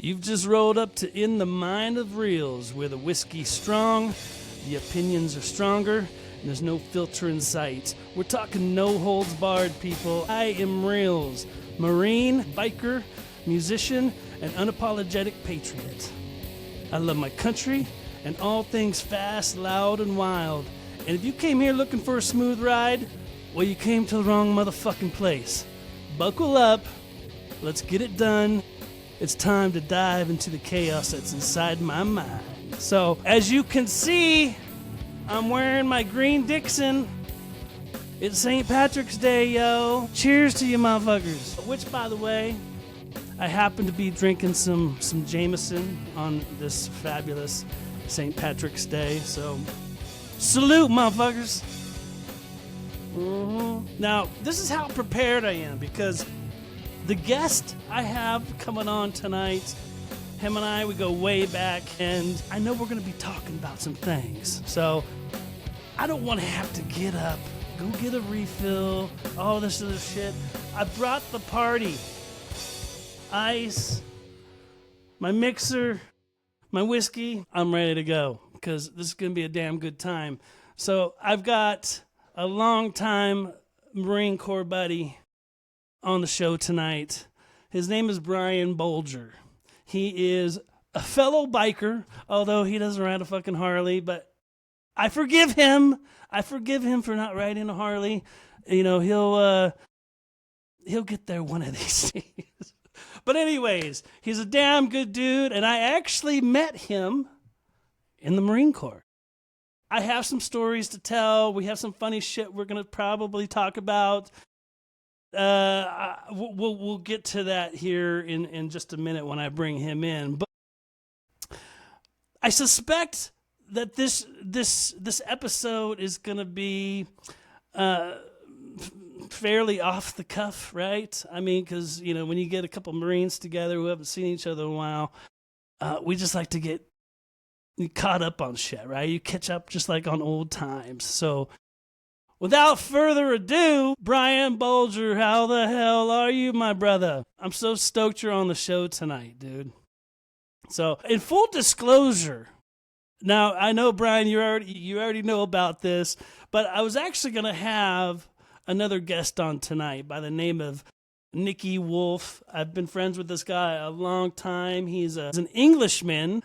You've just rolled up to In the Mind of Reelz, where the whiskey's strong, the opinions are stronger, and there's no filter in sight. We're talking no holds barred, people. I am Reelz, Marine, biker, musician, and unapologetic patriot. I love my country and all things fast, loud, and wild. And if you came here looking for a smooth ride, well, you came to the wrong motherfucking place. Buckle up. Let's get it done. It's time to dive into the chaos that's inside my mind. So, as you can see, I'm wearing my green Dixon. It's St. Patrick's Day, yo. Cheers to you motherfuckers. Which, by the way, I happen to be drinking some Jameson on this fabulous St. Patrick's Day. So, salute, motherfuckers. Now, this is how prepared I am, because the guest I have coming on tonight, him and I, we go way back, and I know we're going to be talking about some things. So I don't want to have to get up, go get a refill, all this other shit. I brought the party. Ice, my mixer, my whiskey. I'm ready to go because this is going to be a damn good time. So I've got a long-time Marine Corps buddy on the show tonight. His name is Brian Bolger. He is a fellow biker, although he doesn't ride a fucking Harley, but I forgive him. I forgive him for not riding a Harley. You know, he'll get there one of these days. But anyways, he's a damn good dude, and I actually met him in the Marine Corps. I have some stories to tell. We have some funny shit we're going to probably talk about. We'll get to that here in just a minute when I bring him in. But I suspect that this episode is going to be fairly off the cuff, right? I mean, because, you know, when you get a couple Marines together who haven't seen each other in a while, we just like to get caught up on shit, right? You catch up just like on old times. So without further ado, Brian Bolger, how the hell are you, my brother? I'm so stoked you're on the show tonight, dude. So, in full disclosure, now I know, Brian, you already know about this, but I was actually going to have another guest on tonight by the name of Nicky Wolf. I've been friends with this guy a long time. He's an Englishman.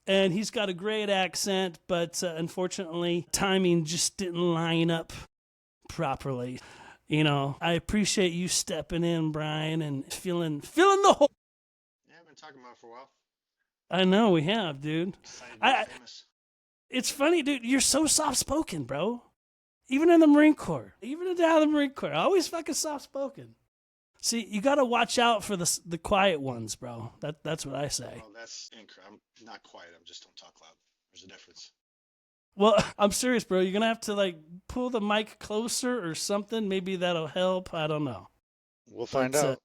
And he's got a great accent, but unfortunately, timing just didn't line up properly. You know, I appreciate you stepping in, Brian, and filling the hole. Yeah, I've been talking about it for a while. I know we have, dude. It's funny, dude. You're so soft-spoken, bro. Even in the Marine Corps. Even down in the Marine Corps. Always fucking soft-spoken. See, you got to watch out for the quiet ones, bro. That's what I say. Well, that's incorrect. I'm not quiet. I just don't talk loud. There's a difference. Well, I'm serious, bro. You're going to have to, like, pull the mic closer or something. Maybe that'll help. I don't know. We'll find out.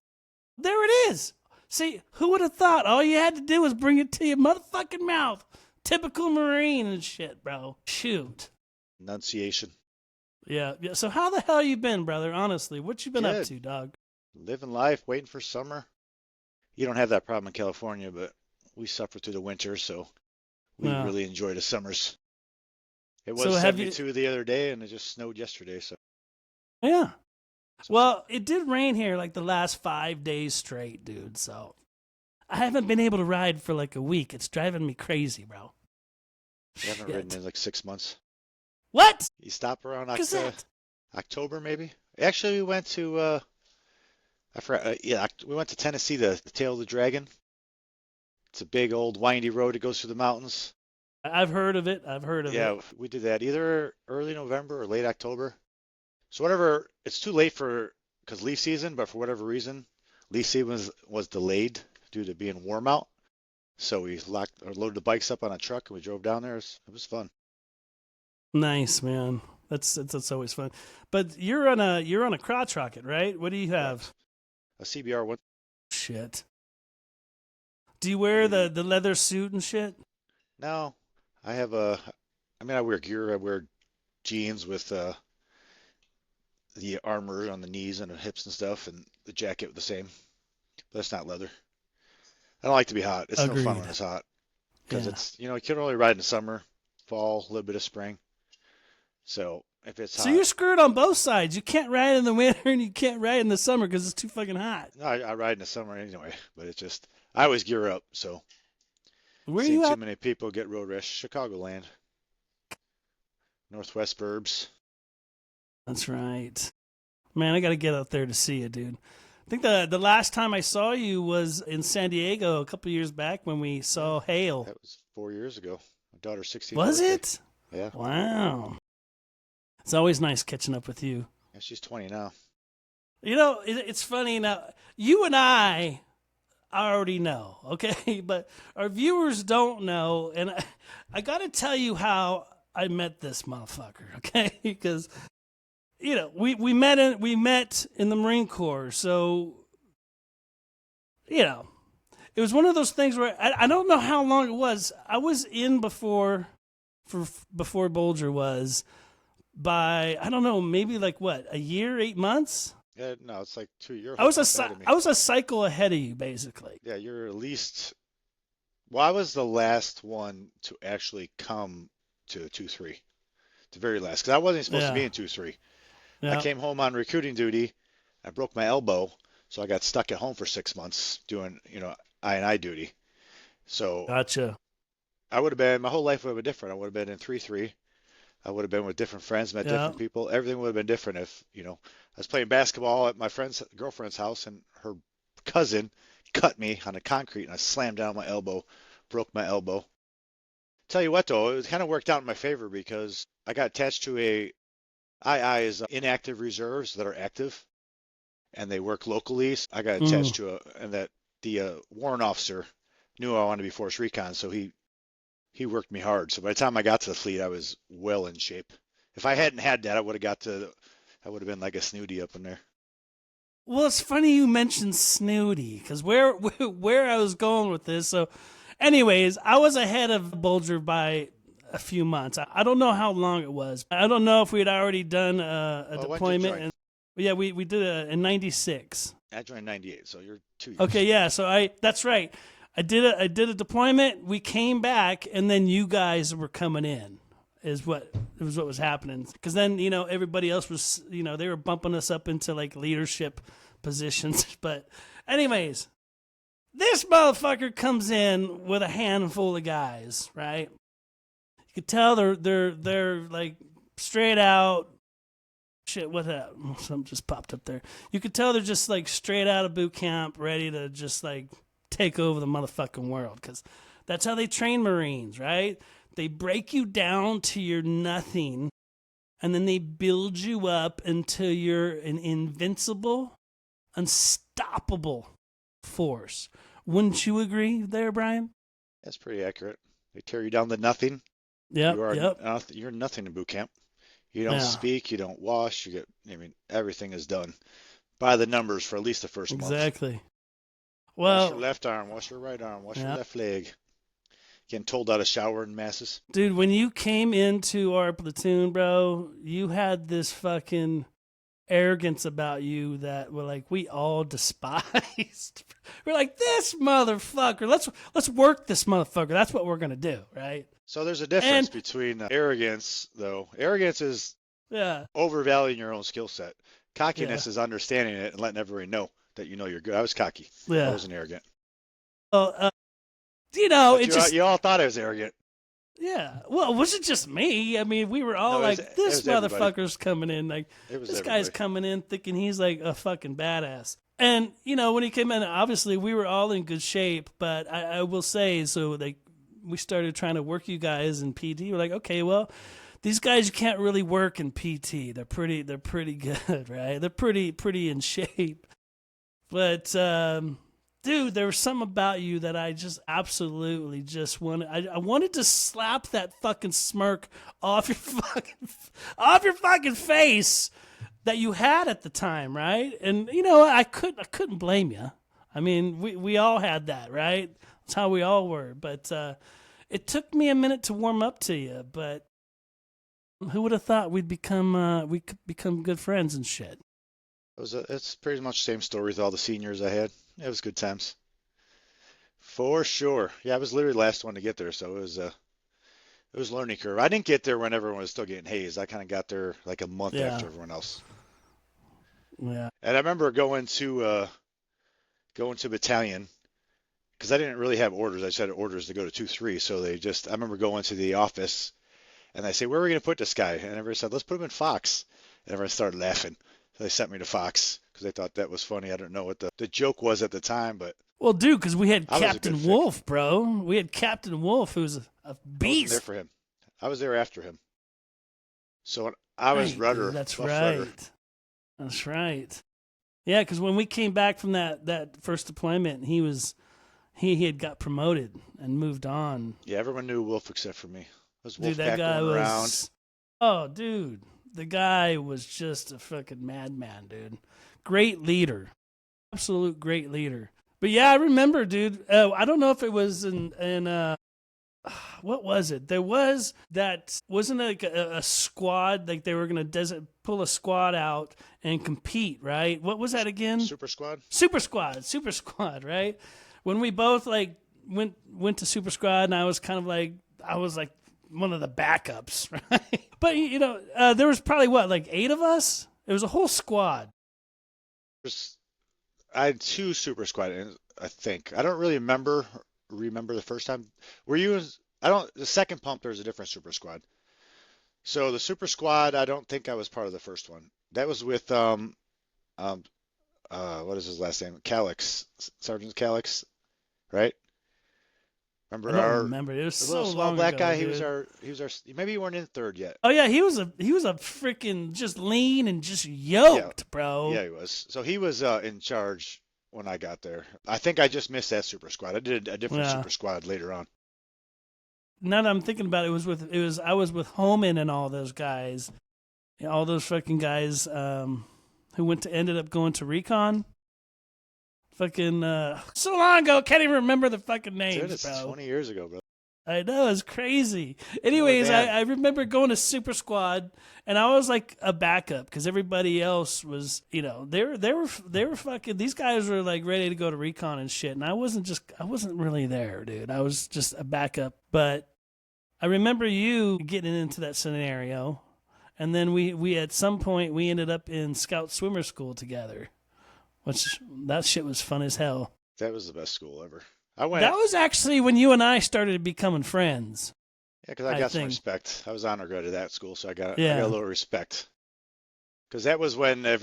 There it is. See, who would have thought? All you had to do was bring it to your motherfucking mouth. Typical Marine and shit, bro. Shoot. Enunciation. Yeah. So how the hell you been, brother? Honestly, what you been up to, dog? Living life, waiting for summer. You don't have that problem in California, but we suffer through the winter, so we really enjoy the summers. It was 72 the other day, and it just snowed yesterday. So yeah. Well, it did rain here like the last 5 days straight, dude. So I haven't been able to ride for like a week. It's driving me crazy, bro. You haven't ridden in like 6 months. What? You stop around October, maybe. Actually, we went to we went to Tennessee, the Tail of the Dragon. It's a big old windy road that goes through the mountains. I've heard of it. Yeah, we did that either early November or late October. So whatever, it's too late because leaf season, but for whatever reason, leaf season was delayed due to being warm out. So we loaded the bikes up on a truck and we drove down there. It was fun. Nice, man. That's always fun. But you're on a crotch rocket, right? What do you have? A CBR one. Shit. Do you wear the leather suit and shit? No, I wear gear. I wear jeans with the armor on the knees and the hips and stuff, and the jacket the same. But it's not leather. I don't like to be hot. It's no fun Agreed. when it's hot because Yeah. it's, you can only ride in the summer, fall, a little bit of spring. So if it's So hot, you're screwed on both sides. You can't ride in the winter and you can't ride in the summer because it's too fucking hot. no, I ride in the summer anyway, but it's just, I always gear up. So Where are seen you too at? many people get road rash. Chicagoland, Northwest burbs. That's right. Man, I got to get out there to see you, dude. I think the last time I saw you was in San Diego a couple years back when we saw Hail. That was 4 years ago. My daughter's 16th Was birthday. it? Yeah. Wow. It's always nice catching up with you. Yeah, she's 20 now. It's funny now. You and I already know, okay? But our viewers don't know. And I got to tell you how I met this motherfucker, okay? Because we met in the Marine Corps, so it was one of those things where I don't know how long it was. I was in before Bolger was by I don't know maybe like what a year 8 months. Yeah, no, it's like 2 years. I was a cycle ahead of you basically. Yeah, you're at least. Well, I was the last one to actually come to 2-3, the very last, because I wasn't supposed to be in 2-3. I Yeah. came home on recruiting duty. I broke my elbow, so I got stuck at home for 6 months doing, I&I duty. So Gotcha. I would have been, my whole life would have been different. I would have been in 3-3. I would have been with different friends, met Yeah. different people. Everything would have been different if, I was playing basketball at my girlfriend's house, and her cousin cut me on the concrete, and I slammed down my elbow, broke my elbow. Tell you what, though, it kind of worked out in my favor because I got attached to II is inactive reserves that are active, and they work locally. So I got attached to and that the warrant officer knew I wanted to be force recon, so he worked me hard. So by the time I got to the fleet, I was well in shape. If I hadn't had that, I would have been like a snooty up in there. Well, it's funny you mentioned snooty because where I was going with this. So, anyways, I was ahead of Bolger by a few months. I don't know how long it was. I don't know if we had already done a deployment. And, yeah, we did it in '96. I joined '98, so you're 2 years. Okay, yeah. So that's right. I did a deployment. We came back, and then you guys were coming in. Is what was happening. Because then everybody else was they were bumping us up into like leadership positions. But anyways, this motherfucker comes in with a handful of guys, right? You could tell they're like straight out. Shit, what that? Something just popped up there. You could tell they're just like straight out of boot camp, ready to just like take over the motherfucking world. Because that's how they train Marines, right? They break you down to your nothing, and then they build you up until you're an invincible, unstoppable force. Wouldn't you agree there, Brian? That's pretty accurate. They tear you down to nothing. Yep. You're nothing in boot camp. You don't speak. You don't wash. Everything is done by the numbers for at least the first month. Exactly. Well, wash your left arm. Wash your right arm. Wash your left leg. Getting told how to shower in masses. Dude, when you came into our platoon, bro, you had this fucking arrogance about you that we all despised. We're like, this motherfucker. Let's work this motherfucker. That's what we're gonna do, right? So there's a difference between arrogance, though. Arrogance is overvaluing your own skill set. Cockiness is understanding it and letting everybody know that you're good. I was cocky. Yeah. I wasn't arrogant. Well, you all thought I was arrogant. Yeah. Well, was it just me? I mean, we were all this motherfucker's coming in. Like, this guy's coming in thinking he's like a fucking badass. And, when he came in, obviously we were all in good shape. But I will say, so we started trying to work you guys in PT. We're like, okay, well, these guys you can't really work in PT. They're pretty good, right? They're pretty in shape. But, dude, there was something about you that I just absolutely just wanted. I wanted to slap that fucking smirk off your fucking face that you had at the time, right? And I couldn't blame you. I mean, we all had that, right? That's how we all were. But it took me a minute to warm up to you. But who would have thought we could become good friends and shit? It's pretty much the same story with all the seniors I had. It was good times. For sure. Yeah, I was literally the last one to get there, so it was a learning curve. I didn't get there when everyone was still getting hazed. I kind of got there like a month Yeah. after everyone else. Yeah. And I remember going to battalion because I didn't really have orders. I just had orders to go to 2-3. So I remember going to the office and they say, where are we going to put this guy? And everyone said, let's put him in Fox. And everyone started laughing. So they sent me to Fox because they thought that was funny. I don't know what the joke was at the time, but Well, dude, because we had I was a Captain good Wolf, bro. We had Captain Wolf, who's a I wasn't beast. there for him. I was there after him. So I was Right, rudder. dude, that's Buff right. Rudder. That's right. Yeah, because when we came back from that first deployment, he had got promoted and moved on. Yeah, everyone knew Wolf except for me. Was Dude, that Wolfpack guy going was. around? Oh, dude, the guy was just a fucking madman, dude. Great leader, absolute great leader. But yeah, I remember, dude. I don't know if it was in what was it? There was that wasn't like a squad, like they were gonna pull a squad out and compete, right? What was that again? Super Squad? Super Squad, right? When we both like went to Super Squad, and I was like one of the backups, right? But there was probably like 8 of us. It was a whole squad. I had 2 Super Squad, I think. I don't really remember the first time. Were you? The second pump, there's a different Super Squad. So the Super Squad, I don't think I was part of the first one. That was with what is his last name? Calyx, Sergeant Calyx, right? Remember I don't remember. It was the so little small long black ago, guy? dude. He was our. Maybe you weren't in third yet. Oh yeah, he was a freaking just lean and just yoked, bro. Yeah, he was. So he was in charge when I got there. I think I just missed that Super Squad. I did a different Super Squad later on. Now that I'm thinking about it, I was with Homan and all those guys, all those fucking guys who ended up going to recon. Fucking so long ago, can't even remember the fucking names, Dude, it's bro. 20 years ago, bro. I know, it's crazy. Anyways, I remember going to Super Squad, and I was like a backup because everybody else was, they were fucking. These guys were like ready to go to recon and shit, and I wasn't really there, dude. I was just a backup. But I remember you getting into that scenario, and then we at some point we ended up in Scout Swimmer School together, which that shit was fun as hell. That was the best school ever. I went. That was actually when you and I started becoming friends. Yeah, because I got some respect. I was honor grad at that school, so I got a little respect. Because that was when I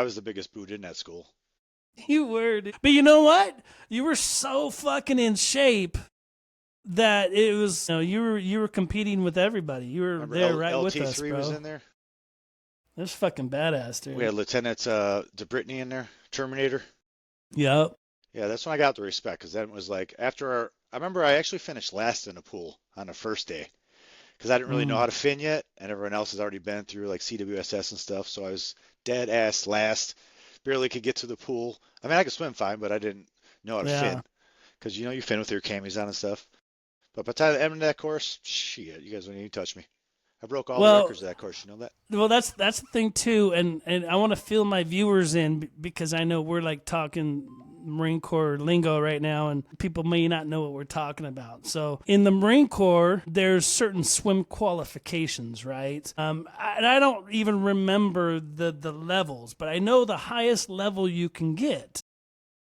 was the biggest boot in that school. You were, dude. But you know what? You were so fucking in shape that it was. You were competing with everybody. You were Remember there right with us, LT3 bro. was in there. It was fucking badass, dude. We had Lieutenant DeBrittany in there, Terminator. Yep. Yeah, that's when I got the respect, because then it was like I remember I actually finished last in the pool on the first day, because I didn't really know how to fin yet, and everyone else has already been through like CWSS and stuff, so I was dead ass last, barely could get to the pool. I mean, I could swim fine, but I didn't know how to fin, because you fin with your camis on and stuff. But by the time I ended that course, shit, you guys don't even touch me. I broke all the records of that course, you know that? Well, that's the thing too, and I want to fill my viewers in because I know we're like talking Marine Corps lingo right now, and people may not know what we're talking about. So in the Marine Corps, there's certain swim qualifications, right? And I don't even remember the levels, but I know the highest level you can get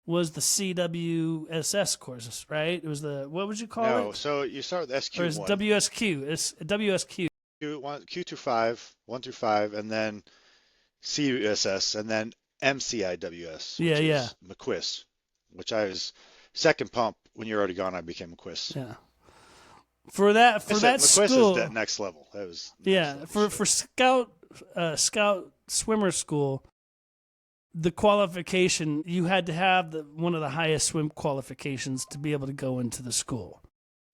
was the CWSS courses, right? It was what would you call it? No, so you start with SQ1. Or it's WSQ. It's WSQ. Q through 5, 1 through 5, and then CUSS, and then MCIWS, which is McQuist, which I was second pump. When you're already gone, I became McQuist. Yeah. For that McQuist school, is that next level. That was for Scout Swimmer School, the qualification you had to have one of the highest swim qualifications to be able to go into the school.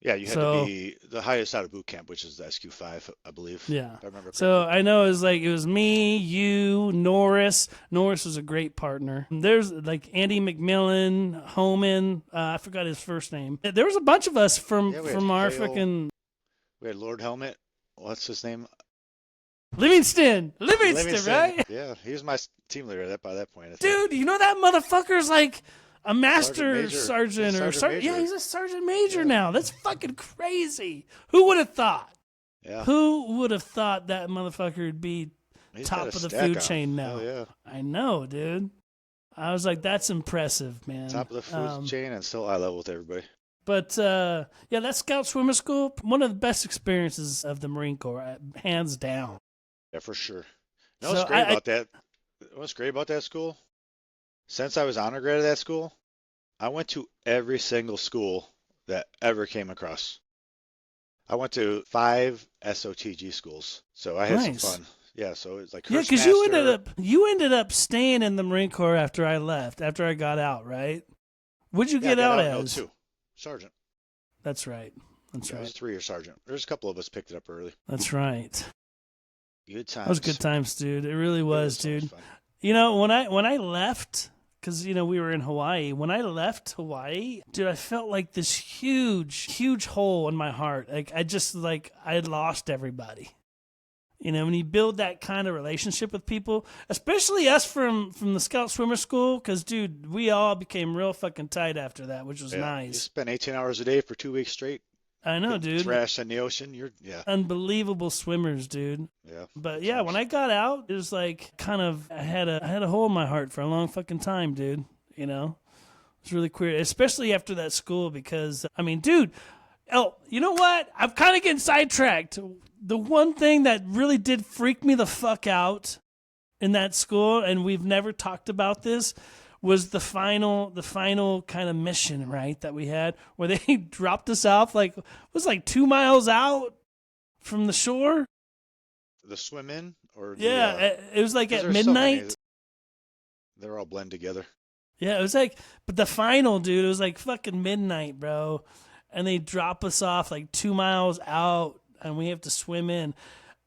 Yeah, you had to be the highest out of boot camp, which is the SQ5, I believe. Yeah. If I remember correctly. So I know it was me, you, Norris. Norris was a great partner. There's like Andy McMillan, Homan. I forgot his first name. There was a bunch of us from our fucking. We had Lord Helmet. What's his name? Livingston, right? Yeah, he was my team leader by that point. Dude, you know that motherfucker's like a master Major. sergeant or Sergeant yeah, Major. he's a sergeant major now. That's fucking crazy. Who would have thought? Yeah. Who would have thought that motherfucker would be He's top got a of the stack food on. chain now? Hell yeah. I know, dude. I was like, that's impressive, man. Top of the food chain and still eye level with everybody. But yeah, that Scout Swimmer School, one of the best experiences of the Marine Corps, hands down. Yeah, for sure. You know what's great about that? What's great about that school? Since I was honor grad at that school, I went to every single school that ever came across. I went to 5 SOTG schools, so I had some fun. Yeah, so it's like because you ended up staying in the Marine Corps after I left, after I got out, right? What'd you get out as? No, 2. Sergeant. That's right. That's right. I was 3-year sergeant. There's a couple of us picked it up early. That's right. Good times. That was good times, dude. It really was, dude. Fun. You know, when I left, because you know we were in Hawaii. When I left Hawaii, dude, I felt like this huge hole in my heart. Like I had lost everybody. You know, when you build that kind of relationship with people, especially us from the Scout Swimmer School, because, dude, we all became real fucking tight after that, which was nice. You spent 18 hours a day for 2 weeks straight. I know, dude. Trash in the ocean. Unbelievable swimmers, dude. Yeah. But yeah, when I got out, it was like kind of I had a hole in my heart for a long fucking time, dude. You know, it's really queer, especially after that school, because I mean, dude. Oh, you know what? I'm kind of getting sidetracked. The one thing that really did freak me the fuck out in that school, and we've never talked about this, was the final kind of mission, right, that we had, where they dropped us off it was like 2 miles out from the shore. The swim in? It was like at midnight. They're all blend together. Yeah, it was like, but the final, dude, it was like fucking midnight, bro. And they drop us off like 2 miles out, and we have to swim in.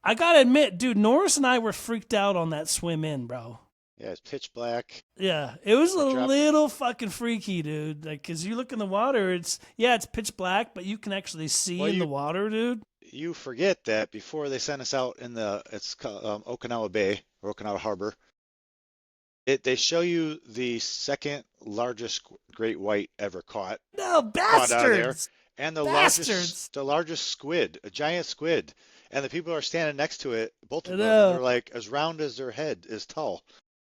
I gotta admit, dude, Norris and I were freaked out on that swim in, bro. Yeah, it's pitch black. Yeah, it was a little fucking freaky, dude. Like, cause you look in the water, it's pitch black, but you can actually see in the water, dude. You forget that before they sent us out in it's called, Okinawa Bay or Okinawa Harbor. They show you the second largest great white ever caught. No, bastards! Caught out of there. And the largest squid, a giant squid. And the people are standing next to it, both of them, and they're like as round as their head is tall.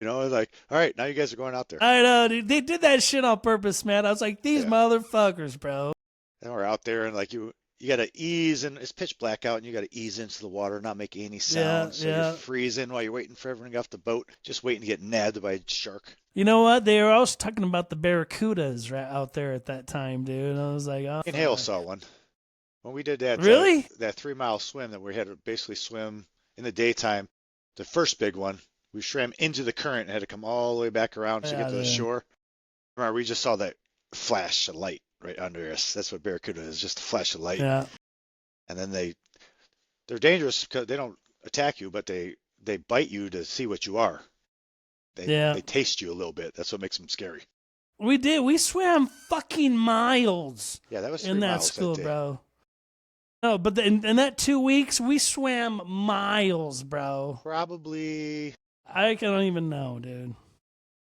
You know, like, all right, now you guys are going out there. I know, dude. They did that shit on purpose, man. I was like, these motherfuckers, bro. And we're out there, and like you got to ease, and it's pitch black out, and you got to ease into the water, not make any sound. So you're freezing while you're waiting for everyone to get off the boat, just waiting to get nabbed by a shark. You know what? They were also talking about the barracudas right out there at that time, dude. And I was like, oh. And Hale saw one. When we did that, that 3 mile swim that we had to basically swim in the daytime, the first big one, we swam into the current and had to come all the way back around to get to the shore. Remember, we just saw that flash of light right under us. That's what barracuda is, just a flash of light. Yeah. And then they're dangerous because they don't attack you, but they bite you to see what you are. They taste you a little bit. That's what makes them scary. We did. We swam fucking miles. Yeah, that was 3 in that miles school, that day. bro. No, but in that 2 weeks, we swam miles, bro. Probably. I don't even know, dude.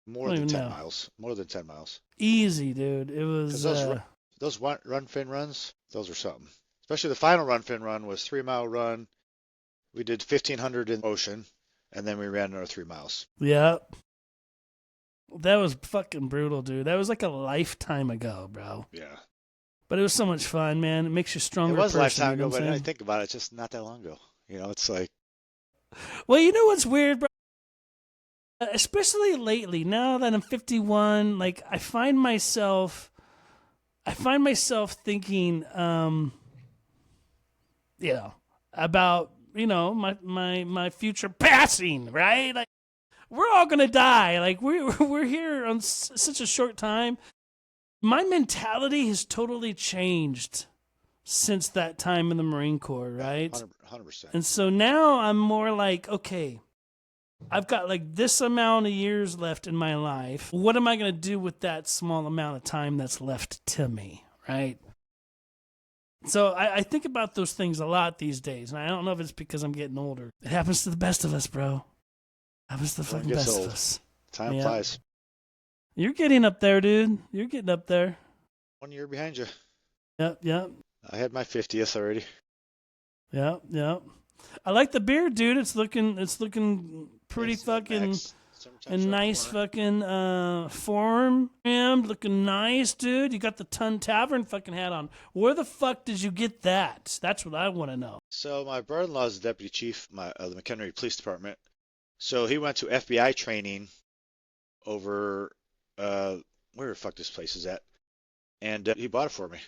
More than 10 miles. More than 10 miles. Easy, dude. It was. Those run fin runs, those are something. Especially the final run fin run was 3 mile run. We did 1,500 in the ocean, and then we ran another 3 miles. Yep. That was fucking brutal, dude. That was like a lifetime ago, bro. Yeah. But it was so much fun, man. It makes you stronger. It was person, a lifetime you know ago, but I think about it, it's just not that long ago. You know, it's like. Well, you know what's weird, bro? Especially lately, now that I'm 51, like I find myself thinking, you know, about, you know, my future passing, right? Like we're all gonna die. Like we're here on such a short time. My mentality has totally changed since that time in the Marine Corps, right? 100%. And so now I'm more like, okay, I've got like this amount of years left in my life. What am I going to do with that small amount of time that's left to me, right? So I think about those things a lot these days, and I don't know if it's because I'm getting older. It happens to the best of us, bro. It happens to the fucking best of us. Time flies. You're getting up there, dude. You're getting up there. 1 year behind you. Yep. I had my 50th already. Yep. I like the beard, dude. It's looking pretty Yes, fucking Max. Summertime's a around the nice corner. fucking form. Looking nice, dude. You got the Ton Tavern fucking hat on. Where the fuck did you get that? That's what I want to know. So my brother-in-law is the deputy chief of the McHenry Police Department. So he went to FBI training over where the fuck this place is at, and he bought it for me.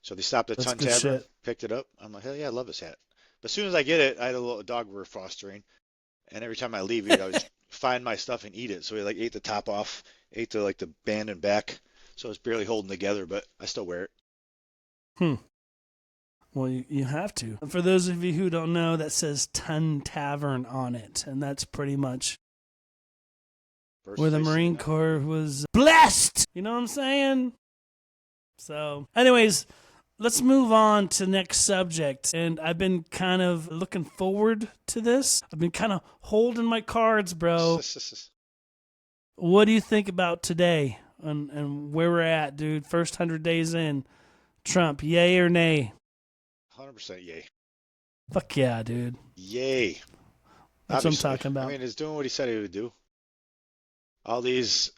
So they stopped at That's Ton good Tavern, shit. picked it up. I'm like, hell yeah, I love this hat. But as soon as I get it, I had a little dog we were fostering, and every time I leave, he'd always find my stuff and eat it. So he like ate the top off, ate the band and back, so it's barely holding together. But I still wear it. Well, you have to. For those of you who don't know, that says Ton Tavern on it, and that's pretty much First where the place, Marine Corps was blessed. You know what I'm saying? So, anyways, let's move on to next subject. And I've been kind of looking forward to this. I've been kind of holding my cards, bro. What do you think about today and where we're at, dude? First 100 days in. Trump, yay or nay? 100% yay. Fuck yeah, dude. Yay. That's Obviously. what I'm talking about. I mean, he's doing what he said he would do. All these,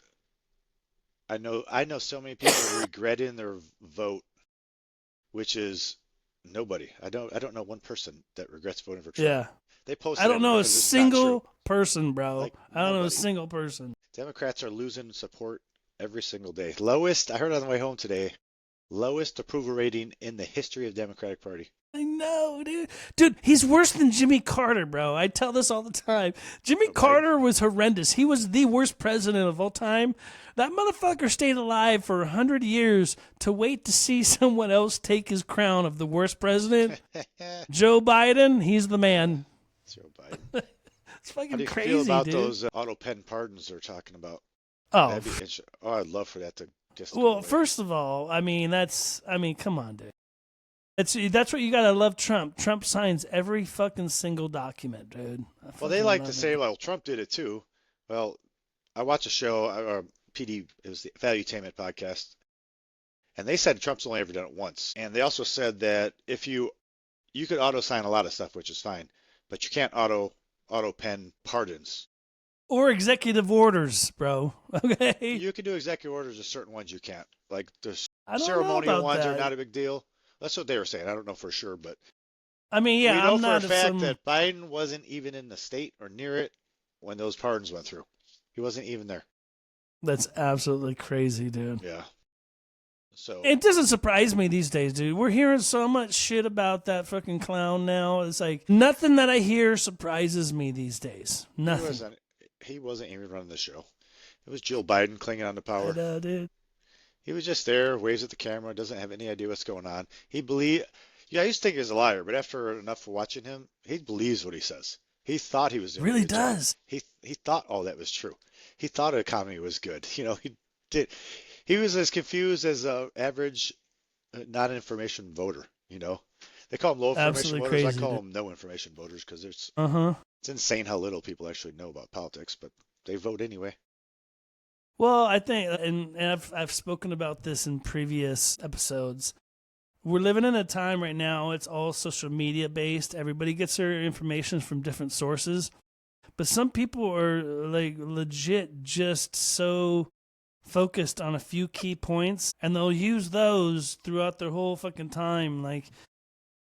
I know so many people regretting their vote, which is nobody. I don't know one person that regrets voting for Trump. Yeah. They posted I don't know a because it's not single true. person, bro. Like, I don't know a nobody. single person. Democrats are losing support every single day. Lowest, I heard on the way home today, lowest approval rating in the history of the Democratic Party. I know, dude. Dude, he's worse than Jimmy Carter, bro. I tell this all the time. Jimmy Carter was horrendous. He was the worst president of all time. That motherfucker stayed alive for 100 years to wait to see someone else take his crown of the worst president. Joe Biden, he's the man. Joe Biden. It's fucking How do you crazy, feel about dude. those auto pen pardons they're talking about? Oh, I'd love for that to just go well, away. first of all, come on, dude. That's what you gotta love Trump. Trump signs every fucking single document, dude. Well, they like to say, well, Trump did it too. Well, I watched a show, PD, it was the Valuetainment podcast, and they said Trump's only ever done it once. And they also said that if you could auto sign a lot of stuff, which is fine, but you can't auto pen pardons. Or executive orders, bro. Okay. You can do executive orders, there's certain ones you can't. Like the I don't know ceremonial about ones that. are not a big deal. That's what they were saying. I don't know for sure, but I mean, yeah, we know I'm for not a fact some... that Biden wasn't even in the state or near it when those pardons went through. He wasn't even there. That's absolutely crazy, dude. Yeah. So It doesn't surprise me these days, dude. We're hearing so much shit about that fucking clown now. It's like nothing that I hear surprises me these days. Nothing. he wasn't even running the show. It was Jill Biden clinging on to power. I know, dude. He was just there, waves at the camera, doesn't have any idea what's going on. I used to think he was a liar, but after enough of watching him, he believes what he says. He thought he was doing Really a good job. does. He thought all that was true. He thought the economy was good. He did. He was as confused as an average non-information voter. They call them low information Absolutely voters. crazy, I call dude. them no information voters because it's Uh-huh. insane how little people actually know about politics, but they vote anyway. Well, I think, and I've spoken about this in previous episodes. We're living in a time right now, it's all social media based. Everybody gets their information from different sources. But some people are like legit just so focused on a few key points, and they'll use those throughout their whole fucking time. Like,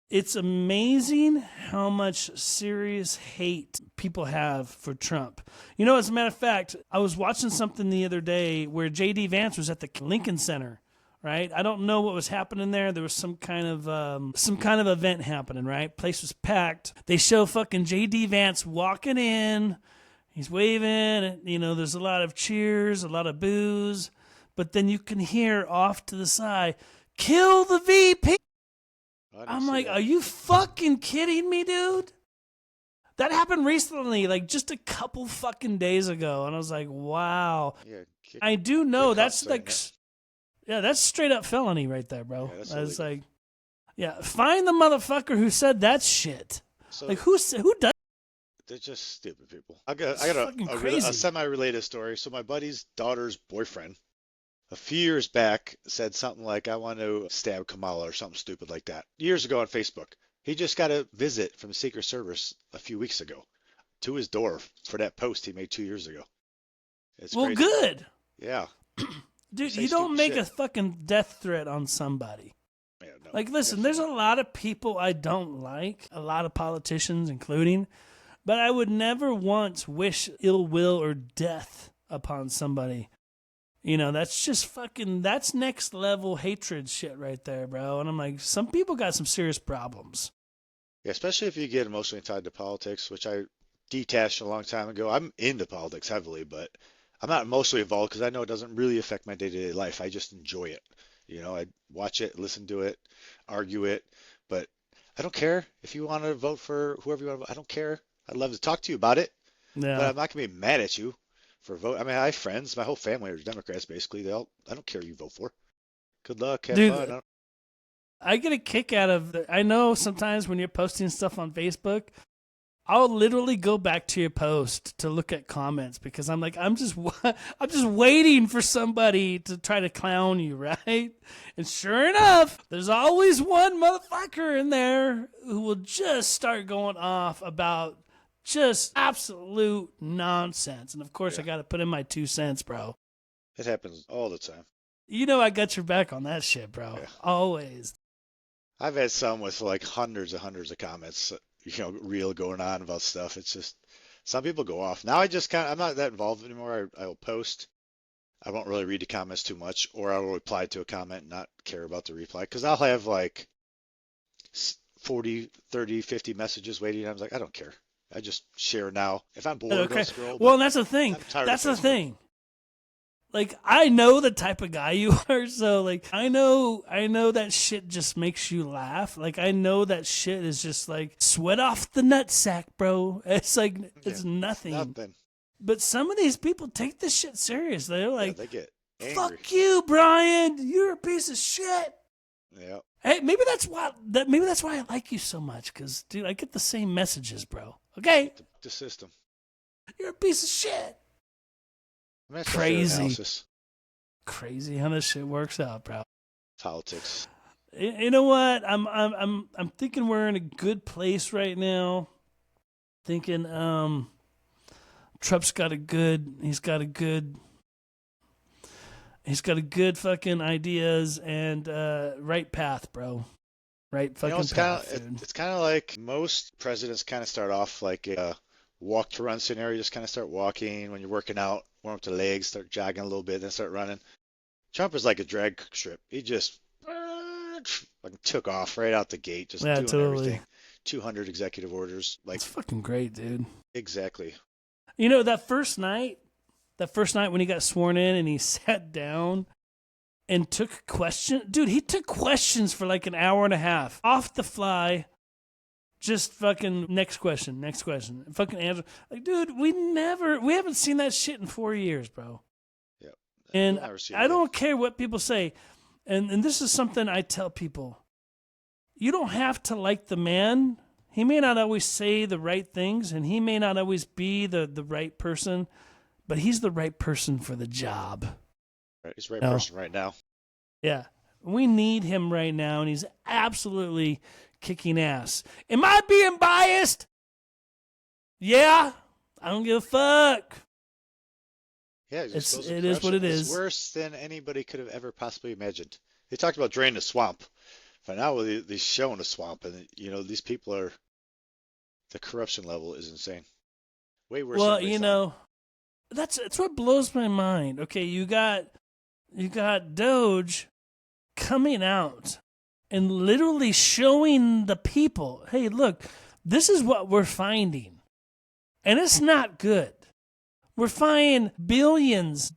it's amazing how much serious hate people have for Trump. As a matter of fact, I was watching something the other day where J.D. Vance was at the Lincoln Center, right? I don't know what was happening there. There was some kind of event happening, right? Place was packed. They show fucking J.D. Vance walking in. He's waving. There's a lot of cheers, a lot of boos. But then you can hear off to the side, "Kill the VP." I'm like, are you fucking kidding me, dude? That happened recently, like just a couple fucking days ago. And I was like, wow. Yeah, I do know that's like, that. yeah, that's straight up felony right there, bro. Yeah, I was like, yeah, find the motherfucker who said that shit. So Like, who does? They're just stupid people. It's I got fucking crazy. a semi-related story. So my buddy's daughter's boyfriend, a few years back, said something like, "I want to stab Kamala" or something stupid like that. Years ago on Facebook. He just got a visit from the Secret Service a few weeks ago to his door for that post he made 2 years ago. It's Well, crazy. good. Yeah. Dude, Say you don't stupid make shit. a fucking death threat on somebody. Yeah, no, Like, listen, there's a lot of people I don't like, a lot of politicians including, but I would never once wish ill will or death upon somebody. You know, that's just fucking, that's next level hatred shit right there, bro. And I'm like, some people got some serious problems. Yeah, especially if you get emotionally tied to politics, which I detached a long time ago. I'm into politics heavily, but I'm not emotionally involved because I know it doesn't really affect my day-to-day life. I just enjoy it. You know, I watch it, listen to it, argue it, but I don't care if you want to vote for whoever you want to vote. I don't care. I'd love to talk to you about it, but Yeah. I'm not gonna be mad at you for vote. I mean, I have friends. My whole family are Democrats, basically. I don't care who you vote for. Good luck, have fun. Dude, I get a kick out of I know sometimes when you're posting stuff on Facebook, I'll literally go back to your post to look at comments because I'm like, I'm just waiting for somebody to try to clown you, right? And sure enough, there's always one motherfucker in there who will just start going off about just absolute nonsense. And of course, I got to put in my 2 cents, bro. It happens all the time. You know I got your back on that shit, bro. Yeah. Always. I've had some with like hundreds of comments, real going on about stuff. It's just some people go off. Now I'm not that involved anymore. I'll post. I won't really read the comments too much, or I will reply to a comment and not care about the reply because I'll have like 40, 30, 50 messages waiting. I was like, I don't care. I just share now. If I'm bored, Okay. I'll scroll. Well, that's the thing. I'm tired That's of the Facebook. thing. Like, I know the type of guy you are, so like I know that shit just makes you laugh. Like I know that shit is just like sweat off the nutsack, bro. It's like it's nothing. Nothing. But some of these people take this shit serious. They're like, They get angry. "Fuck you, Brian. You're a piece of shit." Yeah. Hey, maybe that's why I like you so much, because dude, I get the same messages, bro. Okay, The system. you're a piece of shit. I mean, that's a fair Crazy. analysis. Crazy how this shit works out, bro. Politics. You know what? I'm thinking we're in a good place right now. Thinking Trump's got a good fucking ideas and right path, bro. Right fucking path. It's kind of like most presidents kind of start off like a walk to run scenario. Just kind of start walking when you're working out, warm up the legs, start jogging a little bit, then start running. Trump is like a drag strip. He just like took off right out the gate, just doing everything. 200 executive orders. Like, it's fucking great, dude. Exactly. You know, that first night when he got sworn in and he sat down and took questions. Dude, he took questions for like an hour and a half off the fly. Just fucking next question. Fucking answer. Like, dude, we haven't seen that shit in 4 years, bro. Yep. And I don't care what people say. And this is something I tell people. You don't have to like the man. He may not always say the right things, and he may not always be the right person, but he's the right person for the job. Right, he's the right person right now. Yeah. We need him right now, and he's absolutely kicking ass. Am I being biased? Yeah. I don't give a fuck. Yeah, it is what it is. It's worse than anybody could have ever possibly imagined. They talked about draining the swamp. But now they're showing a swamp, and these people are. The corruption level is insane. Way worse. Well, that's what blows my mind. Okay, you got Doge coming out and literally showing the people, hey, look, this is what we're finding, and it's not good. We're finding billions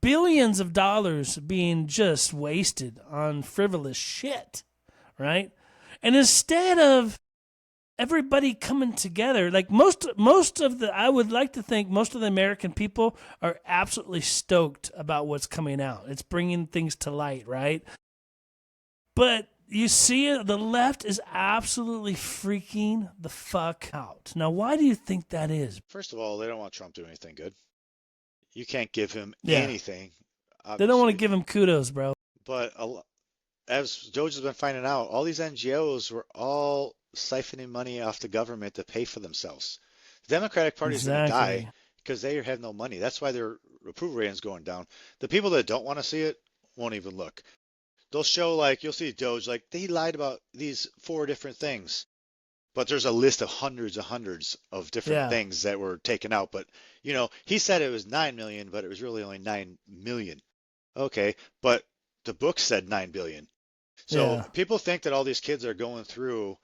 of dollars being just wasted on frivolous shit. Right? And instead of everybody coming together, like I would like to think most of the American people are absolutely stoked about what's coming out. It's bringing things to light, right? But you see it, the left is absolutely freaking the fuck out. Now, why do you think that is? First of all, they don't want Trump doing anything good. You can't give him Yeah. anything, They don't want to obviously. give him kudos, bro. But as Doge has been finding out, all these NGOs were all siphoning money off the government to pay for themselves. The Democratic Party is going to die because they have no money. That's why their approval rating is going down. The people that don't want to see it won't even look. They'll show, like, you'll see Doge, like, they lied about these 4 different things. But there's a list of hundreds of different things that were taken out. But, you know, he said it was 9 million, but it was really only 9 million. Okay, but the book said 9 billion. So people think that all these kids are going through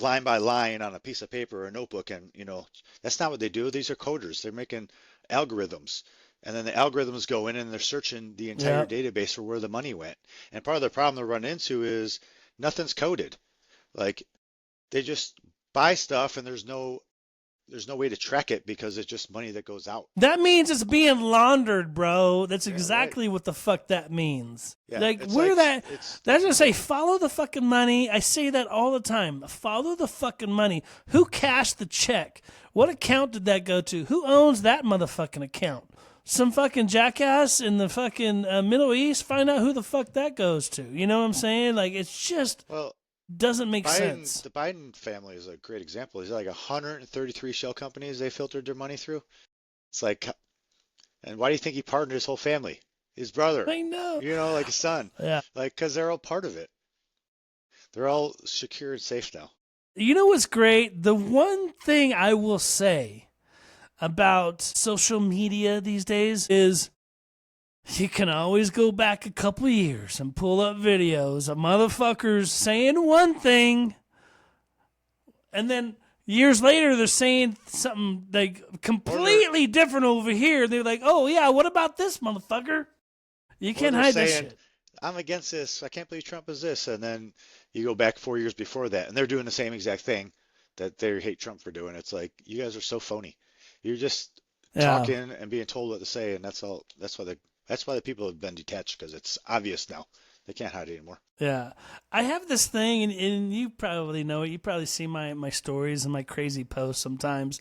line by line on a piece of paper or a notebook, and, you know, that's not what they do. These are coders. They're making algorithms. And then the algorithms go in and they're searching the entire database for where the money went. And part of the problem they run into is nothing's coded. Like, they just buy stuff and there's no way to track it because it's just money that goes out. That means it's being laundered, bro. That's exactly what the fuck that means. Yeah, like, that's gonna say, follow the fucking money. I say that all the time. Follow the fucking money. Who cashed the check? What account did that go to? Who owns that motherfucking account? Some fucking jackass in the fucking Middle East? Find out who the fuck that goes to. You know what I'm saying? Like, it's just doesn't make sense. The Biden family is a great example. There's like 133 shell companies they filtered their money through. It's like, and why do you think he pardoned his whole family? His brother. I know. You know, like his son. Yeah. Like, because they're all part of it. They're all secure and safe now. You know what's great? The one thing I will say about social media these days is you can always go back a couple years and pull up videos of motherfuckers saying one thing, and then years later they're saying something like completely different over here. They're like, oh yeah, what about this motherfucker? You can't hide that shit. I'm against this. I can't believe Trump is this. And then you go back 4 years before that, and they're doing the same exact thing that they hate Trump for doing. It's like, you guys are so phony. You're just talking and being told what to say, and that's all. That's why the people have been detached, because it's obvious now. They can't hide it anymore. Yeah. I have this thing, and you probably know it. You probably see my stories and my crazy posts sometimes.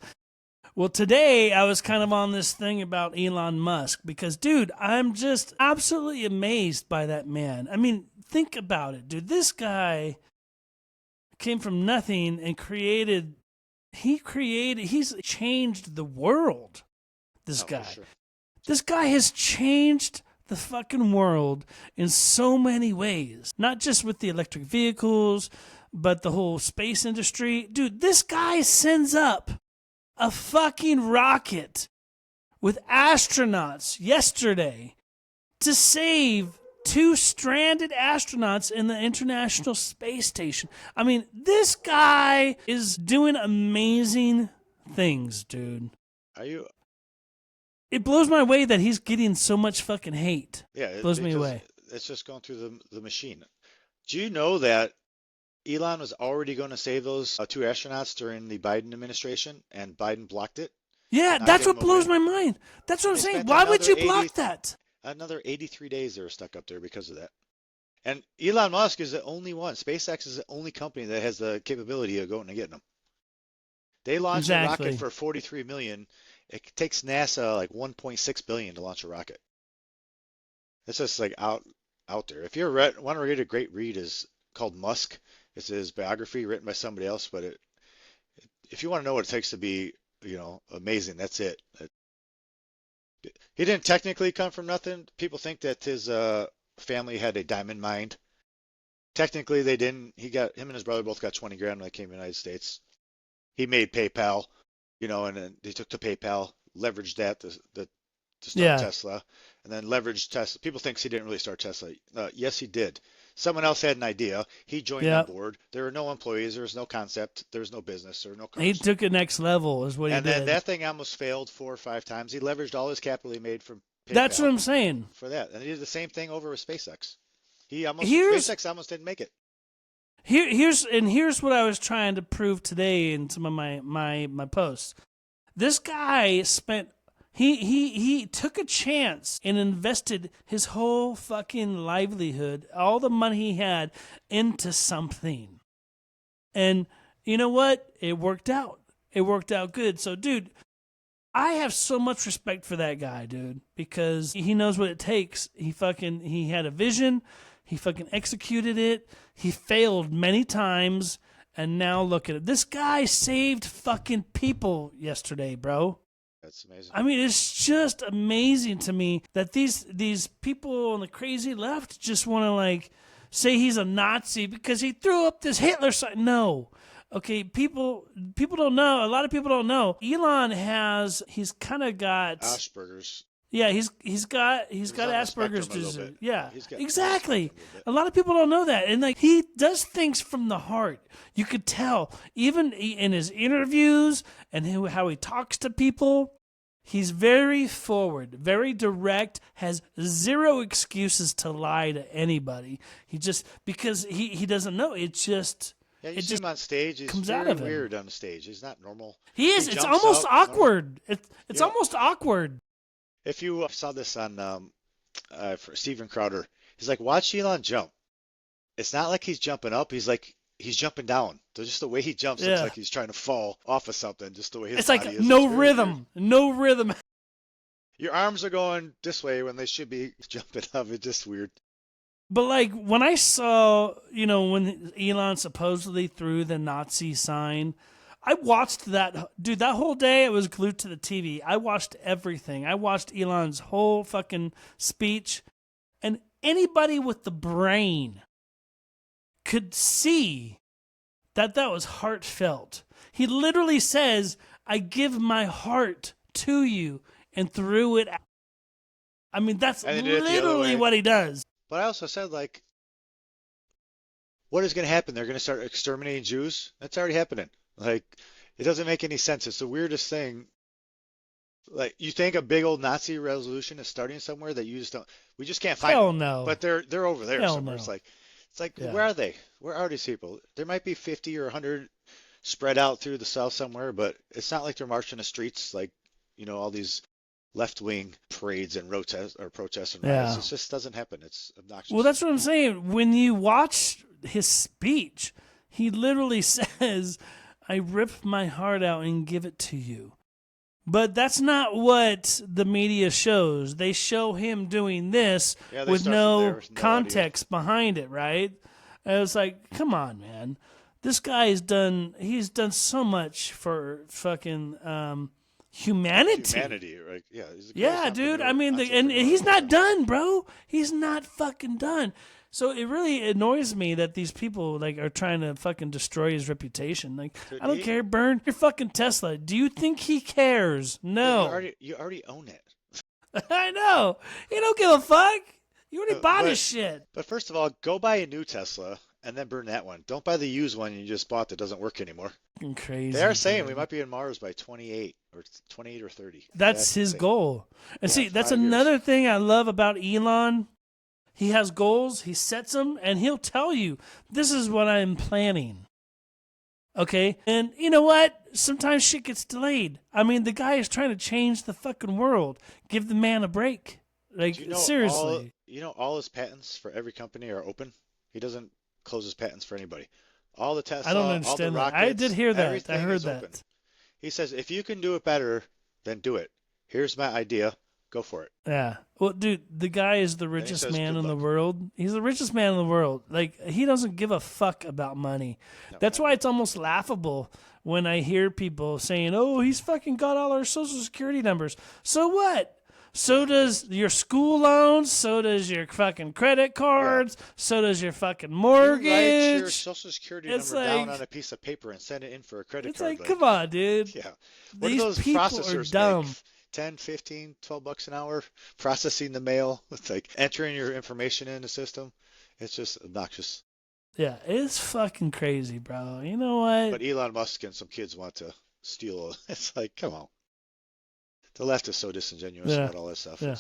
Well, today I was kind of on this thing about Elon Musk because, dude, I'm just absolutely amazed by that man. I mean, think about it, dude. This guy came from nothing and he's changed the world. This guy. Sure. This guy has changed the fucking world in so many ways. Not just with the electric vehicles, but the whole space industry. Dude, this guy sends up a fucking rocket with astronauts yesterday to save 2 stranded astronauts in the International Space Station. I mean, this guy is doing amazing things, dude. It blows my way that he's getting so much fucking hate. Yeah, it blows me away. It's just going through the machine. Do you know that Elon was already going to save those 2 astronauts during the Biden administration, and Biden blocked it? Yeah, that's what blows my mind. That's what I'm saying. Why would you block that? Another 83 days they were stuck up there because of that. And Elon Musk is the only one. SpaceX is the only company that has the capability of going and getting them. They launched a rocket for $43 million. It takes NASA like $1.6 billion to launch a rocket. It's just like out there. If you want to read a great read, is called Musk. It's his biography written by somebody else, but if you want to know what it takes to be, you know, amazing, that's it. He didn't technically come from nothing. People think that his family had a diamond mine. Technically, they didn't. Him and his brother both got 20 grand when they came to the United States. He made PayPal, you know, and then they took to PayPal, leveraged that to start Tesla, and then leveraged Tesla. People think he didn't really start Tesla. Yes, he did. Someone else had an idea. He joined the board. There were no employees. There was no concept. There was no business. There were no cars. He took it next level is what he did. And then that thing almost failed 4 or 5 times. He leveraged all his capital he made from PayPal. That's what I'm saying. For that. And he did the same thing over with SpaceX. SpaceX almost didn't make it. Here's what I was trying to prove today in some of my posts. This guy spent He took a chance and invested his whole fucking livelihood, all the money he had, into something. And you know what? It worked out. It worked out good. So, dude, I have so much respect for that guy, dude, because he knows what it takes. He had a vision. He fucking executed it. He failed many times. And now look at it. This guy saved fucking people yesterday, bro. That's amazing. I mean, it's just amazing to me that these people on the crazy left just want to like say he's a Nazi because he threw up this Hitler sign. No. Okay, people don't know. A lot of people don't know. Elon he's kind of got Asperger's. Yeah, he's got Asperger's disease. Yeah, exactly. Asperger's A lot of people don't know that, and like he does things from the heart. You could tell, even in his interviews and how he talks to people. He's very forward, very direct, has zero excuses to lie to anybody. He just because he doesn't know. It just you see him on stage. He's comes very out of him. weird on the stage. He's not normal. He is. It's jumps almost up, awkward. It's almost awkward. If you saw this on for Steven Crowder, he's like, watch Elon jump. It's not like he's jumping up. He's jumping down. So just the way he jumps looks like he's trying to fall off of something. Just the way his body like is. No rhythm. No rhythm. Your arms are going this way when they should be jumping up. It's just weird. But like when I saw, when Elon supposedly threw the Nazi sign, I watched that, dude, that whole day I was glued to the TV. I watched everything. I watched Elon's whole fucking speech. And anybody with the brain could see that was heartfelt. He literally says, I give my heart to you, and threw it out. I mean, that's literally what he does. But I also said, like, what is going to happen? They're going to start exterminating Jews? That's already happening. Like, it doesn't make any sense. It's the weirdest thing. Like, you think a big old Nazi resolution is starting somewhere that you just don't. We just can't find. Hell no. But they're over there somewhere. No. It's like, where are they? Where are these people? There might be 50 or 100 spread out through the South somewhere, but it's not like they're marching the streets like, all these left-wing parades and protests and riots. It just doesn't happen. It's obnoxious. Well, that's what I'm saying. When you watch his speech, he literally says, I rip my heart out and give it to you. But that's not what the media shows. They show him doing this with no context behind it, right? And it's like, come on, man. This guy's done so much for fucking humanity, right? Yeah, yeah, dude. I mean, and he's not done, bro. He's not fucking done. So it really annoys me that these people like are trying to fucking destroy his reputation. Like, I don't care. Burn your fucking Tesla. Do you think he cares? No. You already own it. I know. You don't give a fuck. You already bought his shit. But first of all, go buy a new Tesla and then burn that one. Don't buy the used one you just bought that doesn't work anymore. Crazy. They are saying we might be in Mars by 28 or 30. That's his goal. And see, that's another thing I love about Elon. He has goals, he sets them, and he'll tell you, this is what I'm planning. Okay? And you know what? Sometimes shit gets delayed. I mean, the guy is trying to change the fucking world. Give the man a break. Like, seriously. All his patents for every company are open. He doesn't close his patents for anybody. All the Tesla, I don't understand all the rockets, that. I did hear that. I heard that. Open. He says, if you can do it better, then do it. Here's my idea. Go for it. Yeah. Well, dude, the guy is the richest man in the world. He's the richest man in the world. Like, he doesn't give a fuck about money. No, that's why it's almost laughable when I hear people saying, oh, he's fucking got all our social security numbers. So what? So does your school loans. So does your fucking credit cards. Yeah. So does your fucking mortgage. You write your social security number down on a piece of paper and send it in for a credit card. It's like, come on, dude. Yeah. What These those people processors are dumb. Make? 10, 15, 12 bucks an hour processing the mail. It's like entering your information in the system. It's just obnoxious. Yeah, it's fucking crazy, bro. You know what? But Elon Musk and some kids want to steal. It's like, come on. The left is so disingenuous about all that stuff. Yeah.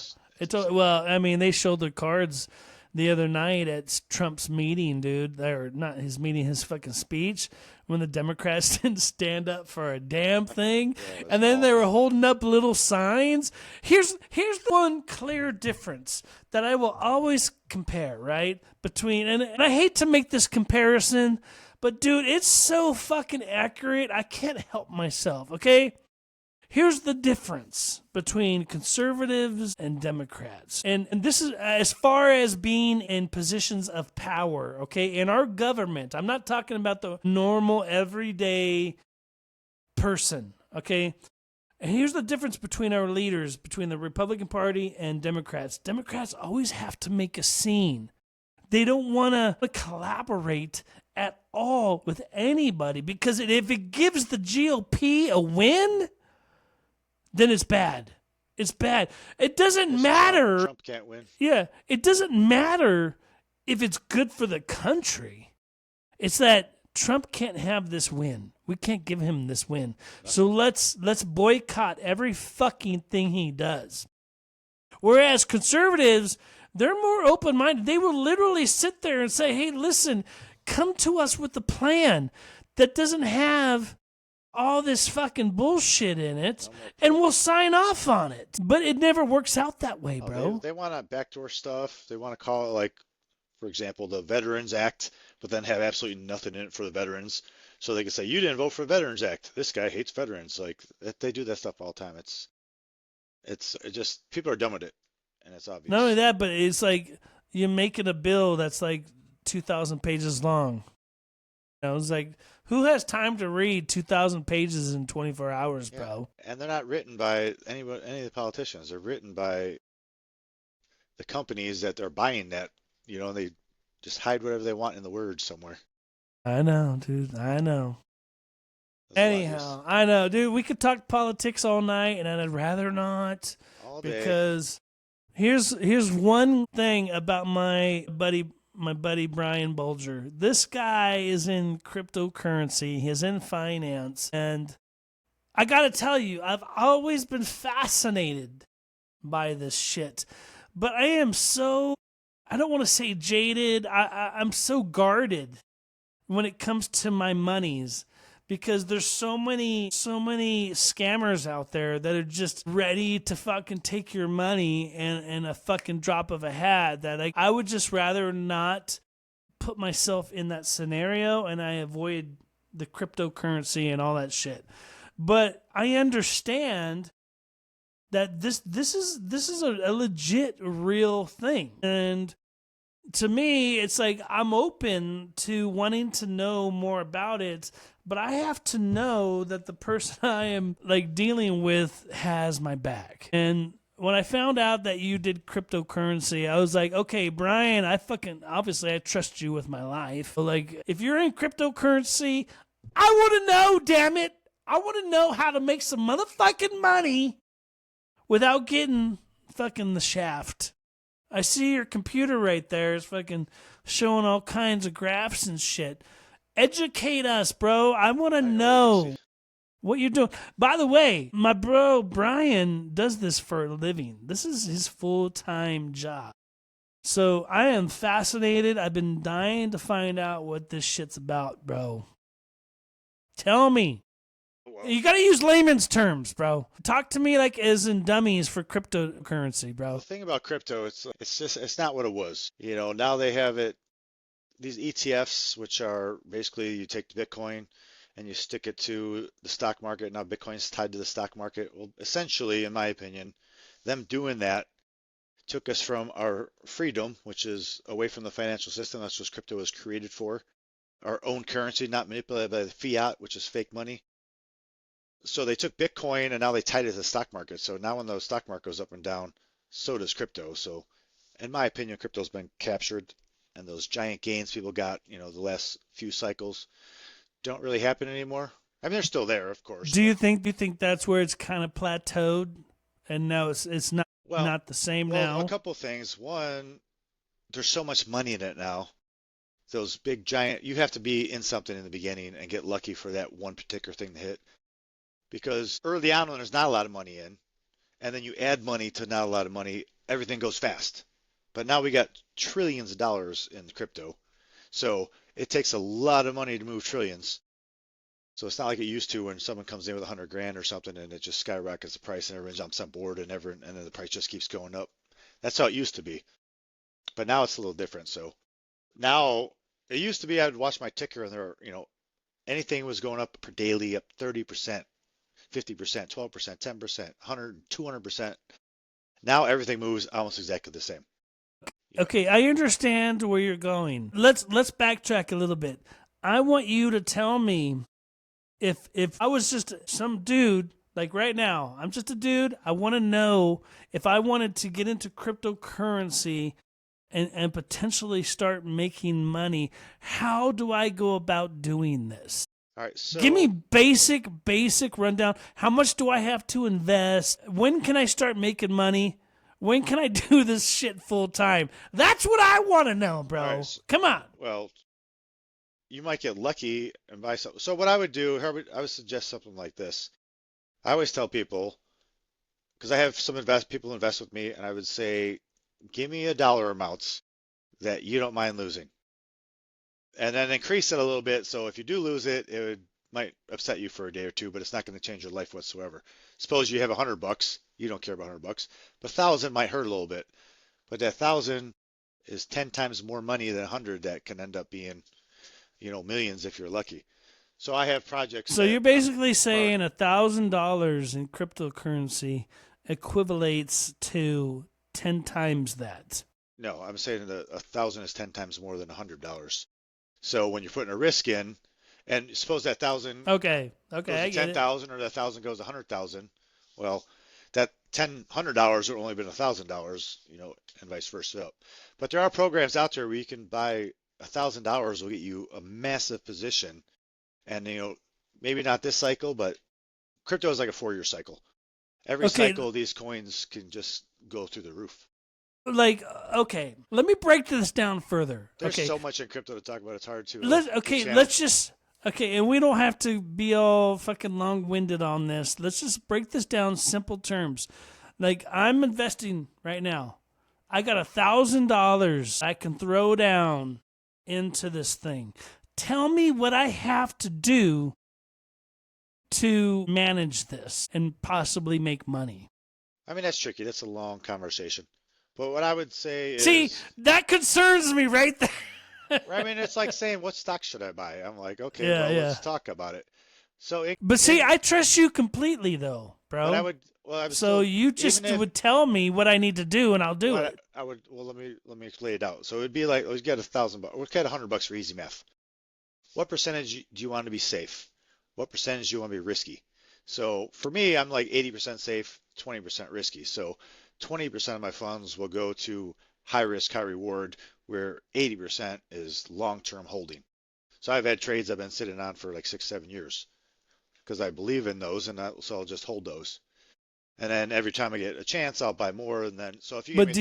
Well, I mean, they showed the cards the other night at Trump's meeting, dude, or not his meeting, his fucking speech, when the Democrats didn't stand up for a damn thing, and then they were holding up little signs. Here's the one clear difference that I will always compare, right? Between, and I hate to make this comparison, but dude, it's so fucking accurate, I can't help myself, okay? Here's the difference between conservatives and Democrats. And this is as far as being in positions of power, okay? In our government, I'm not talking about the normal, everyday person, okay? And here's the difference between our leaders, between the Republican Party and Democrats. Democrats always have to make a scene. They don't want to collaborate at all with anybody, because if it gives the GOP a win, then it's bad. It's bad. It doesn't matter. Trump can't win. Yeah. It doesn't matter if it's good for the country. It's that Trump can't have this win. We can't give him this win. So let's boycott every fucking thing he does. Whereas conservatives, they're more open-minded. They will literally sit there and say, hey, listen, come to us with a plan that doesn't have all this fucking bullshit in it, and we'll sign off on it. But it never works out that way, bro. They want to backdoor stuff. They want to call it, like, for example, the Veterans Act, but then have absolutely nothing in it for the veterans. So they can say, you didn't vote for the Veterans Act. This guy hates veterans. Like, they do that stuff all the time. It's just, people are done with it, and it's obvious. Not only that, but it's like you're making a bill that's like 2,000 pages long. You know, it's like, who has time to read 2,000 pages in 24 hours, bro? And they're not written by any of the politicians. They're written by the companies that are buying that, you know, and they just hide whatever they want in the words somewhere. I know, dude. I know. That's Anyhow, I know, dude. We could talk politics all night, and I'd rather not. All day. Because here's one thing about my buddy Brian Bolger. This guy is in cryptocurrency. He's in finance. And I got to tell you, I've always been fascinated by this shit. But I am so, I don't want to say jaded. I'm so guarded when it comes to my monies. Because there's so many scammers out there that are just ready to fucking take your money in a fucking drop of a hat, that I would just rather not put myself in that scenario, and I avoid the cryptocurrency and all that shit. But I understand that this is a legit real thing. And to me, it's like I'm open to wanting to know more about it, but I have to know that the person I am like dealing with has my back. And when I found out that you did cryptocurrency, I was like, okay, Brian, obviously I trust you with my life. But like, if you're in cryptocurrency, I want to know, damn it. I want to know how to make some motherfucking money without getting fucking the shaft. I see your computer right there is fucking showing all kinds of graphs and shit. Educate us, bro. I want to know what you're doing. By the way, my bro Brian does this for a living. This is his full-time job. So I am fascinated. I've been dying to find out what this shit's about, bro. Tell me. You got to use layman's terms, bro. Talk to me like as in dummies for cryptocurrency, bro. The thing about crypto, it's not what it was. You know, now they have it, these ETFs, which are basically you take the Bitcoin and you stick it to the stock market. Now Bitcoin's tied to the stock market. Well, essentially, in my opinion, them doing that took us from our freedom, which is away from the financial system. That's what crypto was created for. Our own currency, not manipulated by the fiat, which is fake money. So they took Bitcoin and now they tied it to the stock market. So now when the stock market goes up and down, so does crypto. So in my opinion, crypto's been captured, and those giant gains people got, you know, the last few cycles don't really happen anymore. I mean, they're still there, of course. Do you think that's where it's kind of plateaued, and now it's not not the same now? A couple things. One, there's so much money in it now. Those big giant, you have to be in something in the beginning and get lucky for that one particular thing to hit. Because early on when there's not a lot of money in, and then you add money to not a lot of money, everything goes fast. But now we got trillions of dollars in crypto. So it takes a lot of money to move trillions. So it's not like it used to when someone comes in with 100 grand or something and it just skyrockets the price and everyone jumps on board and then the price just keeps going up. That's how it used to be. But now it's a little different. So now it used to be I would watch my ticker and anything was going up per daily, up 30%, 50%, 12%, 10%, 100, 200%. Now everything moves almost exactly the same. Okay, I understand where you're going. Let's backtrack a little bit. I want you to tell me if I was just some dude, like right now, I'm just a dude. I want to know if I wanted to get into cryptocurrency and potentially start making money, how do I go about doing this? All right, so Give me basic rundown. How much do I have to invest? When can I start making money? When can I do this shit full time? That's what I want to know, bro. all right, Come on. well, you might get lucky and buy something. So what I would do, Herbert, I would suggest something like this. I always tell people, because I have some people invest with me, and I would say, give me a dollar amount that you don't mind losing, and then increase it a little bit. So if you do lose it, might upset you for a day or two, but it's not going to change your life whatsoever. Suppose you have $100, you don't care about $100, but 1,000 might hurt a little bit. But that 1,000 is 10 times more money than 100 that can end up being, millions if you're lucky. So I have projects. So you're basically saying $1,000 in cryptocurrency equivalates to 10 times that. No, I'm saying that 1,000 is 10 times more than $100. So when you're putting a risk in, and suppose that 1,000 Okay, goes I to get it. 10,000 or that 1,000 goes to 100,000, well, that $100 would only been $1,000, and vice versa. But there are programs out there where you can buy $1,000 will get you a massive position, and maybe not this cycle, but crypto is like a 4-year cycle. Every cycle, these coins can just go through the roof. Like, okay, let me break this down further. There's okay. so much in crypto to talk about. It's hard to. Let's just. Okay, and we don't have to be all fucking long-winded on this. Let's just break this down simple terms. Like, I'm investing right now. I got $1,000 I can throw down into this thing. Tell me what I have to do to manage this and possibly make money. I mean, that's tricky. That's a long conversation. But what I would say is... See, that concerns me right there. I mean, it's like saying, what stock should I buy? I'm like, okay, let's talk about it. I trust you completely, though, bro. But you just would tell me what I need to do, and I'll do it. Let me lay it out. So it'd be like, let's get $1,000. Let's get $100 for easy math. What percentage do you want to be safe? What percentage do you want to be risky? So for me, I'm like 80% safe, 20% risky. So 20% of my funds will go to high risk, high reward, where 80% is long-term holding. So I've had trades I've been sitting on for like 6-7 years because I believe in those, so I'll just hold those. And then every time I get a chance, I'll buy more. And then, so if you but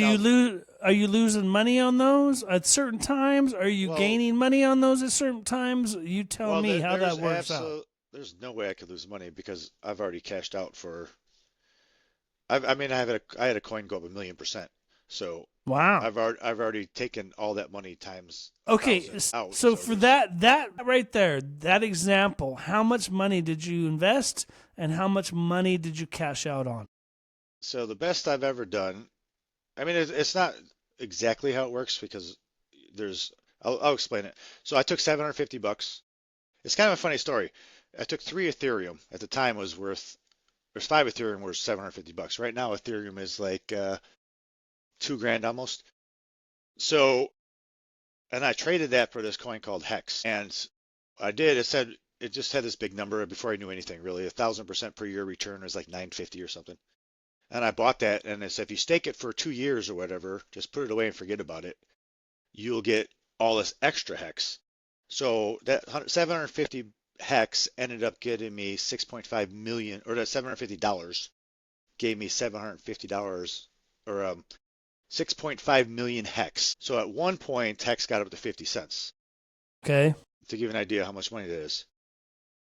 are you losing money on those at certain times? Are you gaining money on those at certain times? You tell me how that works out. There's no way I could lose money because I've already cashed out for. I had a coin go up 1,000,000%. So wow, I've already taken all that money times. Okay, out, so for that right there, that example, how much money did you invest and how much money did you cash out on? So the best I've ever done, I mean, it's not exactly how it works because I'll explain it. So I took $750. It's kind of a funny story. I took 3 Ethereum. At the time there's 5 Ethereum worth $750. Right now Ethereum is like $2,000 almost. So, and I traded that for this coin called Hex. And I did, it just had this big number before I knew anything really. 1,000% per year return was like 950 or something. And I bought that and it said, if you stake it for 2 years or whatever, just put it away and forget about it, you'll get all this extra Hex. So that 750 Hex ended up getting me 6.5 million, or that $750 gave me $750 or 6.5 million Hex. So at one point, Hex got up to 50 cents. Okay. To give you an idea how much money that is.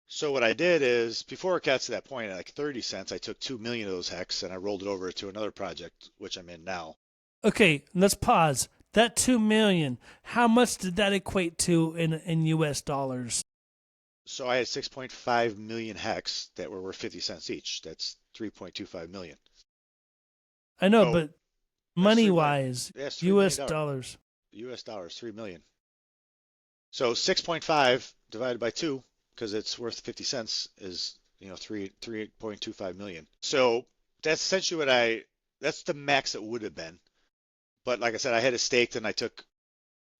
So what I did is, before it got to that point at like 30 cents, I took 2 million of those Hex and I rolled it over to another project, which I'm in now. Okay, let's pause. That 2 million, how much did that equate to in US dollars? So I had 6.5 million hex that were worth 50 cents each. That's 3.25 million. I know, Oh, but that's money 3 million. wise, That's $3 million. US dollars. US dollars, 3 million. So 6.5 divided by 2, because it's worth 50 cents, is 3.25 million. So that's essentially that's the max it would have been. But like I said, I had it staked and I took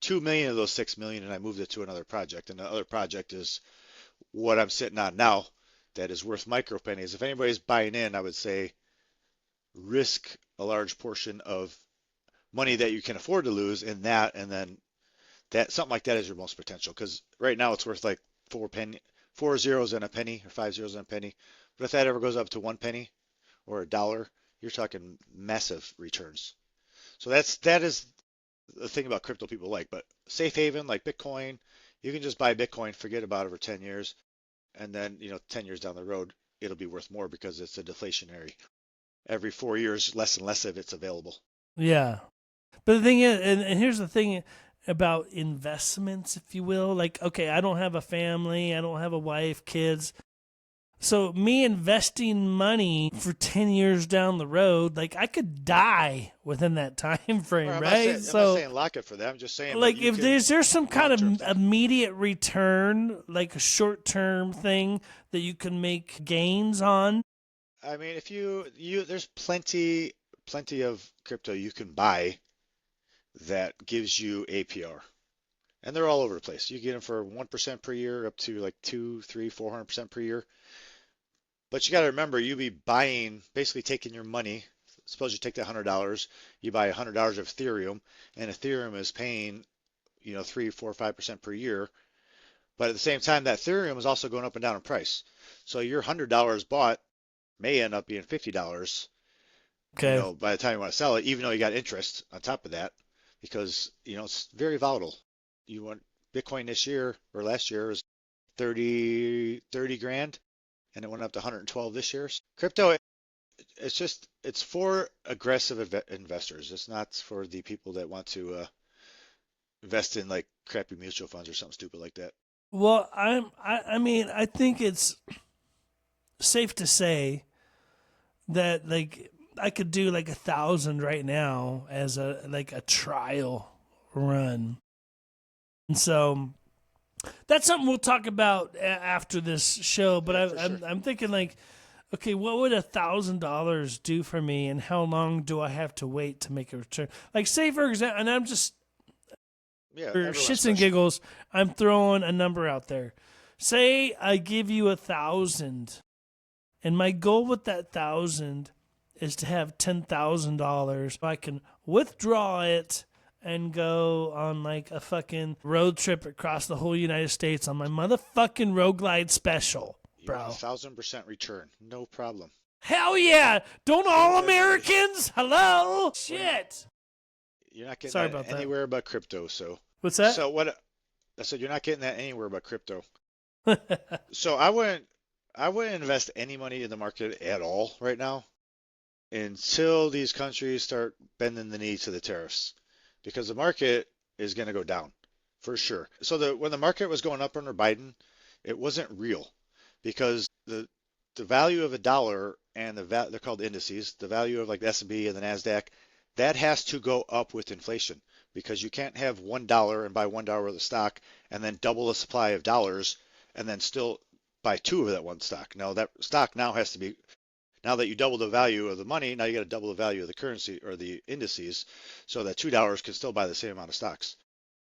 2 million of those 6 million and I moved it to another project. And the other project is what I'm sitting on now that is worth micro pennies. If anybody's buying in, I would say risk a large portion of money that you can afford to lose in that, and then that something like that is your most potential. Because right now it's worth like 4 zeros and a penny, or 5 zeros and a penny. But if that ever goes up to 1 penny or $1, you're talking massive returns. So that is the thing about crypto people like. But safe haven like Bitcoin, you can just buy Bitcoin, forget about it for 10 years, and then 10 years down the road it'll be worth more because it's a deflationary. Every 4 years, less and less of it's available. Yeah. But the thing is, and here's the thing about investments, if you will. Like, okay, I don't have a family, I don't have a wife, kids. So me investing money for 10 years down the road, like I could die within that time frame, Well, right? I'm not So saying lock it for that. I'm just saying, but like you if can there's some kind long-term of think. immediate return, like a short-term thing that you can make gains on. I mean, if there's plenty of crypto you can buy that gives you APR, and they're all over the place. You get them for 1% per year up to like 2, 3, 400% per year. But you got to remember, you be buying, basically taking your money. Suppose you take that $100, you buy $100 of Ethereum, and Ethereum is paying 3, 4, 5% per year. But at the same time, that Ethereum is also going up and down in price. So your $100 bought may end up being $50, Okay. by the time you want to sell it, even though you got interest on top of that, because, it's very volatile. You want Bitcoin this year or last year was 30 grand, and it went up to 112 this year. Crypto, it's for aggressive investors. It's not for the people that want to invest in like crappy mutual funds or something stupid like that. Well, I mean, I think it's safe to say that like I could do like 1,000 right now as a trial run. And so that's something we'll talk about after this show. But Yeah, for sure. I'm thinking like, okay, what would $1,000 do for me, and how long do I have to wait to make a return? Like, say for example, and I'm just Yeah, for everyone's shits and question. giggles, I'm throwing a number out there. Say I give you 1,000, and my goal with that 1,000 is to have $10,000. I can withdraw it and go on like a fucking road trip across the whole United States on my motherfucking Road Glide special, You want bro. 1,000% return, no problem. Hell yeah! Don't Same all with everybody. Americans? Hello? Well, Shit. you're not getting Sorry that about that. anywhere but crypto. So, What's that? so what I said, you're not getting that anywhere but crypto. So I wouldn't invest any money in the market at all right now until these countries start bending the knee to the tariffs, because the market is going to go down for sure. So when the market was going up under Biden, it wasn't real, because the value of a dollar and they're called indices, the value of like the S&P and the Nasdaq, that has to go up with inflation, because you can't have $1 and buy $1 worth of stock and then double the supply of dollars and then still buy two of that one stock. Now that stock now has to be, now that you double the value of the money, now you got to double the value of the currency or the indices, so that $2 can still buy the same amount of stocks.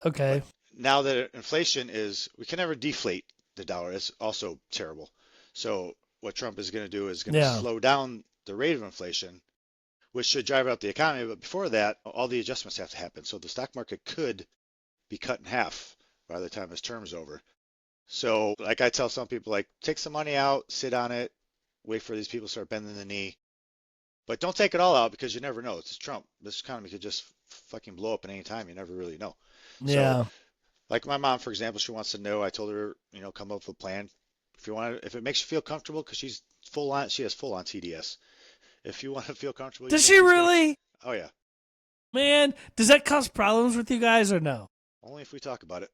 But Okay. now that inflation is, we can never deflate the dollar. It's also terrible. So what Trump is going to do is going to Yeah. slow down the rate of inflation, which should drive up the economy. But before that, all the adjustments have to happen. So the stock market could be cut in half by the time his term's over. So like I tell some people, like, take some money out, sit on it, wait for these people to start bending the knee. But don't take it all out, because you never know. It's Trump. This economy could just fucking blow up at any time. You never really know. So Yeah. like my mom, for example, she wants to know. I told her, come up with a plan. If it makes you feel comfortable, because she has full on TDS. If you want to feel comfortable, Does she really? oh yeah, Man, does that cause problems with you guys or no? Only if we talk about it.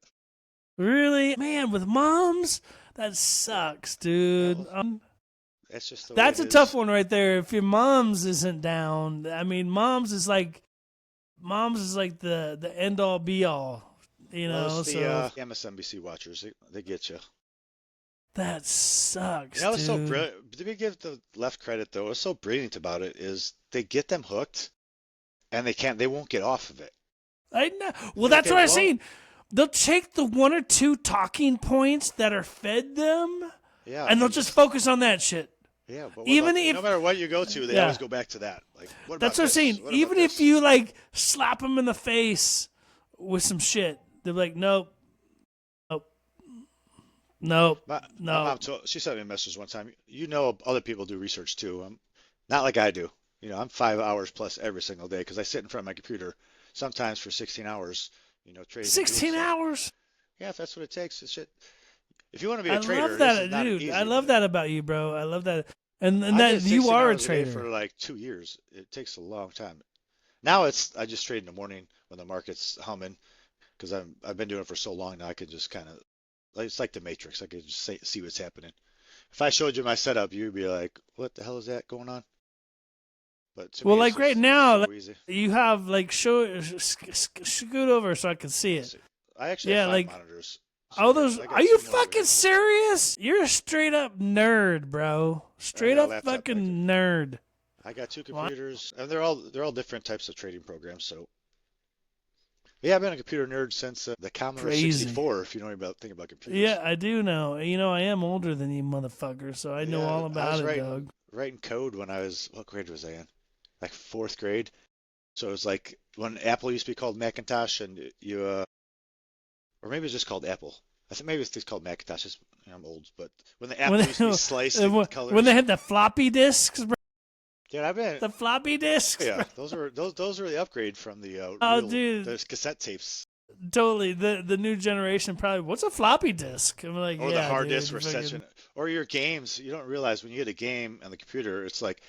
Really? Man, with moms? That sucks, dude. Well, that's just the way That's it a tough is. one right there. If your mom's isn't down, I mean, mom's is like the end all be all, Well, it's the so MSNBC watchers. They get you. that sucks, You know, it's so dude. brilliant. Did we give the left credit though? What's so brilliant about it is they get them hooked, and they won't get off of it. I know. Well, that's They what I'm won't. saying. They'll take the one or two talking points that are fed them, Yeah, and they'll and just focus on that shit. yeah. But what Even about if, no matter what you go to, they yeah, always go back to that. Like, what about that's what I'm this? saying. What about Even if this? you like slap them in the face with some shit, they're like, nope, nope, nope, My nope. mom she sent me a message one time. You know, other people do research too. Not like I do. You know, I'm 5 hours plus every single day because I sit in front of my computer sometimes for 16 hours. You know, trading and doing 16 stuff. hours. Yeah, if that's what it takes, it's shit. If you want to be I a love trader, this is that, not dude. I easy. love that about you, bro. I love that, and I that did you 16 are a hours a day for trader. like 2 years. It takes a long time. Now I just trade in the morning when the market's humming because I've been doing it for so long now. I can just kind of it's like the Matrix. I can just see what's happening. If I showed you my setup, you'd be like, "What the hell is that going on?" But to Well, me, like right it's now, like, so easy. you have like scoot over so I can see Let's it. see. I actually have Yeah, five like monitors, so all those. I Are got you two monitors fucking here. serious? You're a straight up nerd, bro. I Straight got a up laptop back there. fucking nerd. I got two Wow. computers, and they're all different types of trading programs. So yeah, I've been a computer nerd since the Commodore Crazy. 64. If you know about think about computers. Yeah, I do know. I am older than you, motherfucker, so I know Yeah, all I about was it, writing dog. writing code when I was what grade was I in? Like fourth grade. So it was like when Apple used to be called Macintosh, and or maybe it was just called Apple. I think maybe it's just called Macintosh. I'm old, but when the When Apple used to be sliced in when they colors. had the floppy disks, bro. Dude, I've been. The floppy disks, Yeah, bro. those were the upgrade from the Oh, real dude, those cassette tapes. totally. The new generation probably. What's a floppy disk? I'm like, Or the yeah, hard dude. disks You were such fucking an. Or your games. You don't realize when you get a game on the computer, it's like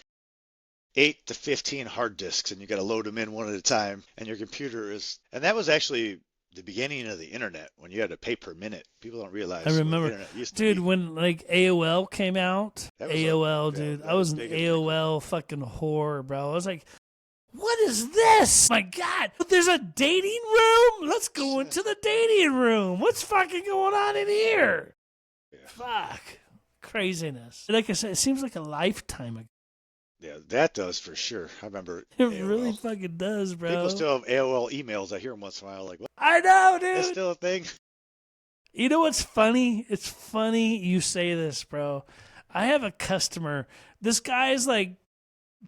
8 to 15 hard disks, and you got to load them in one at a time. And your computer is. And that was actually the beginning of the internet when you had to pay per minute. People don't I realize what the remember, internet used to dude, be. when like AOL came out. That was a AOL, yeah, dude. I that was was an big in Franklin. AOL fucking whore, bro. I was like, what is this? My God, there's a dating room. Let's go into the dating room. What's fucking going on in here? Yeah, Fuck, craziness. Like I said, it seems like a lifetime ago. yeah, that does for sure. I remember It really AOL. fucking does, People bro. still have AOL emails. I hear them once in a while. Like, what? I know, That's dude. still a thing. You know what's funny? It's funny you say this, bro. I have a customer. This guy is like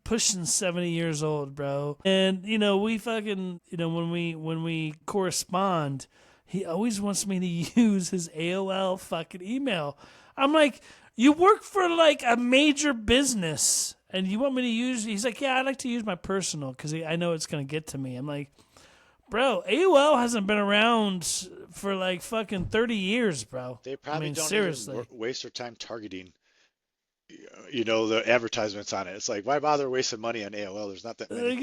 pushing 70 years old, bro. And we fucking, when we correspond, he always wants me to use his AOL fucking email. I'm like, "You work for like a major business and you want me to use?" He's like, "Yeah, I'd like to use my personal cuz I know it's going to get to me." I'm like, "Bro, AOL hasn't been around for like fucking 30 years, bro." They I probably mean, don't even seriously. waste their time targeting, the advertisements on it. It's like, why bother wasting money on AOL? There's not that many.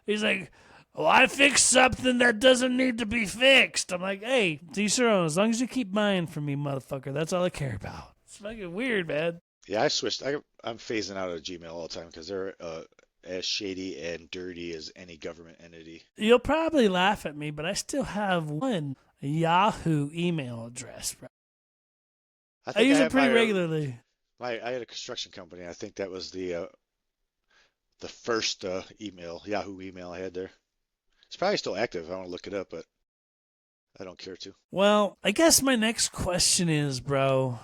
He's like, "Oh, I fixed something that doesn't need to be fixed." I'm like, "Hey, to each their own. As long as you keep buying from me, motherfucker, that's all I care about." It's fucking weird, man. Yeah, I switched. I'm phasing out of Gmail all the time because they're as shady and dirty as any government entity. You'll probably laugh at me, but I still have one Yahoo email address, bro. I I think I use it had pretty regularly. I had a construction company. I think that was the first Yahoo email I had there. It's probably still active. I want to look it up, but I don't care to. Well, I guess my next question is, bro,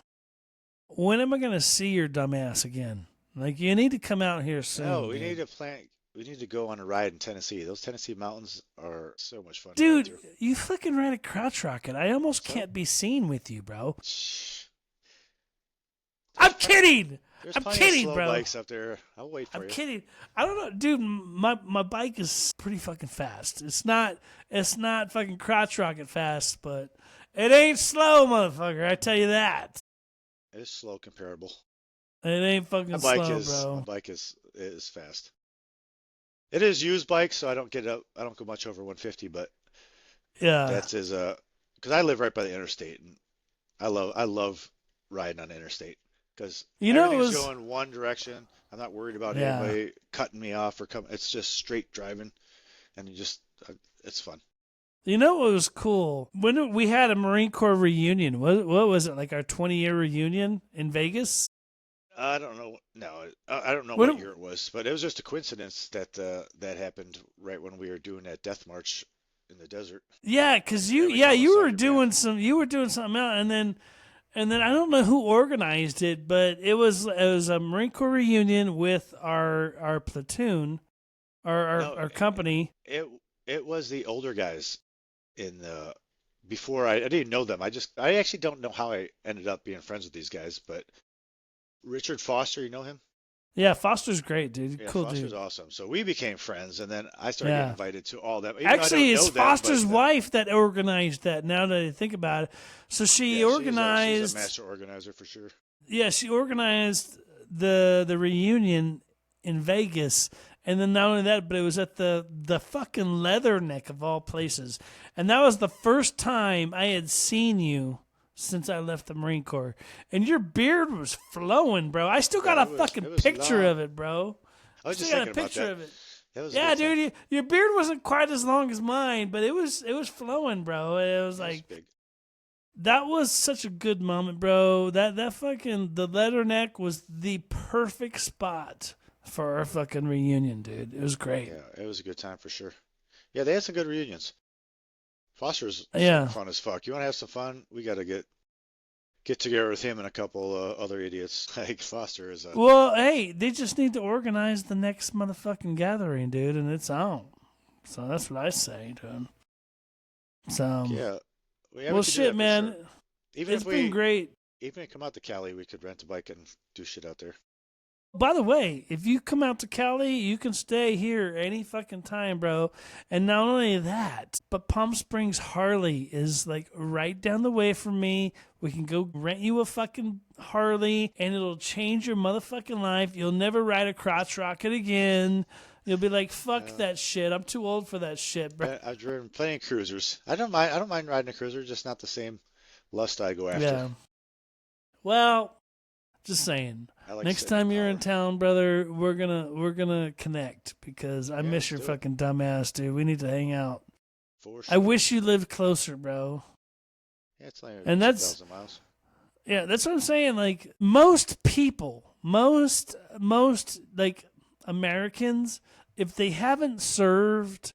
when am I gonna see your dumbass again? Like, you need to come out here No, soon, we need dude. to plan. We need to go on a ride in Tennessee. Those Tennessee mountains are so much fun to ride Dude, through. you fucking ride a crotch rocket. I almost So, can't be seen with you, bro. shh, there's I'm plenty. kidding. There's I'm plenty of kidding, slow bro. bikes up there. I'll wait for I'm you. kidding. I don't know, dude. My bike is pretty fucking fast. It's not fucking crotch rocket fast, but it ain't slow, motherfucker. I tell you that. It's slow comparable. It ain't My fucking bike slow, is my bro. bike is fast. It is used bike, so I don't go much over 150, but Yeah. that's his because I live right by the interstate, and I love riding on the interstate because You know, it everything's was, going one direction. I'm not worried about yeah. anybody cutting me off or coming. It's just straight driving, and it's fun. You know what was cool? When we had a Marine Corps reunion, what was it, like our 20-year reunion in Vegas? I don't know. No, I don't know what When, year it was, but it was just a coincidence that that happened right when we were doing that death march in the desert. yeah, because Everybody saw the you were Sergeant Band. doing something else, and then I don't know who organized it, but it was a Marine Corps reunion with our platoon, No, our company. it it was the older guys in the before I didn't know them. I actually don't know how I ended up being friends with these guys, but Richard Foster, you know him? Yeah, Foster's great, dude. Yeah, Cool Foster's dude. awesome. So we became friends, and then I started getting Yeah. invited to all them, even though I Actually, don't know it's them. Foster's wife that organized that. Now that I think about it, so she Yeah, she's a organized. master organizer for sure. Yeah, she organized the reunion in Vegas, and then not only that, but it was at the fucking Leatherneck of all places, and that was the first time I had seen you since I left the Marine Corps, and your beard was flowing, bro. I still got Yeah, a fucking it was picture long. of it, bro. I was Still just got thinking a about picture that. of it. That was a Yeah, good time. dude, your beard wasn't quite as long as mine, but it was flowing, bro. It was That was like big. that was such a good moment, bro. That fucking the Leatherneck was the perfect spot for our fucking reunion, dude. It was great. Yeah, it was a good time for sure. Yeah, they had some good reunions. Foster's super Yeah. fun as fuck. You want to have some fun? We got to get together with him and a couple other idiots. Like Foster is a Well, hey, they just need to organize the next motherfucking gathering, dude, and it's on. So that's what I say, dude. So, yeah. Yeah, we well, could do shit, that for man. sure. Even It's if been we great. even if we come out to Cali, we could rent a bike and do shit out there. By the way, if you come out to Cali, you can stay here any fucking time, bro. And not only that, but Palm Springs Harley is like right down the way from me. We can go rent you a fucking Harley and it'll change your motherfucking life. You'll never ride a crotch rocket again. You'll be like, fuck that shit. I'm too old for that shit, bro. I've driven plenty of cruisers. I don't mind riding a cruiser, just not the same lust I go after. Yeah. Well, just saying. I like Next sitting in time you're in power. town, brother, we're gonna connect because I Yeah, miss let's your do it. fucking dumbass, dude. We need to hang out. For I sure. wish you lived closer, bro. Yeah, it's like And that's 2,000 miles. yeah, that's what I'm saying. Like most people, most like Americans, if they haven't served,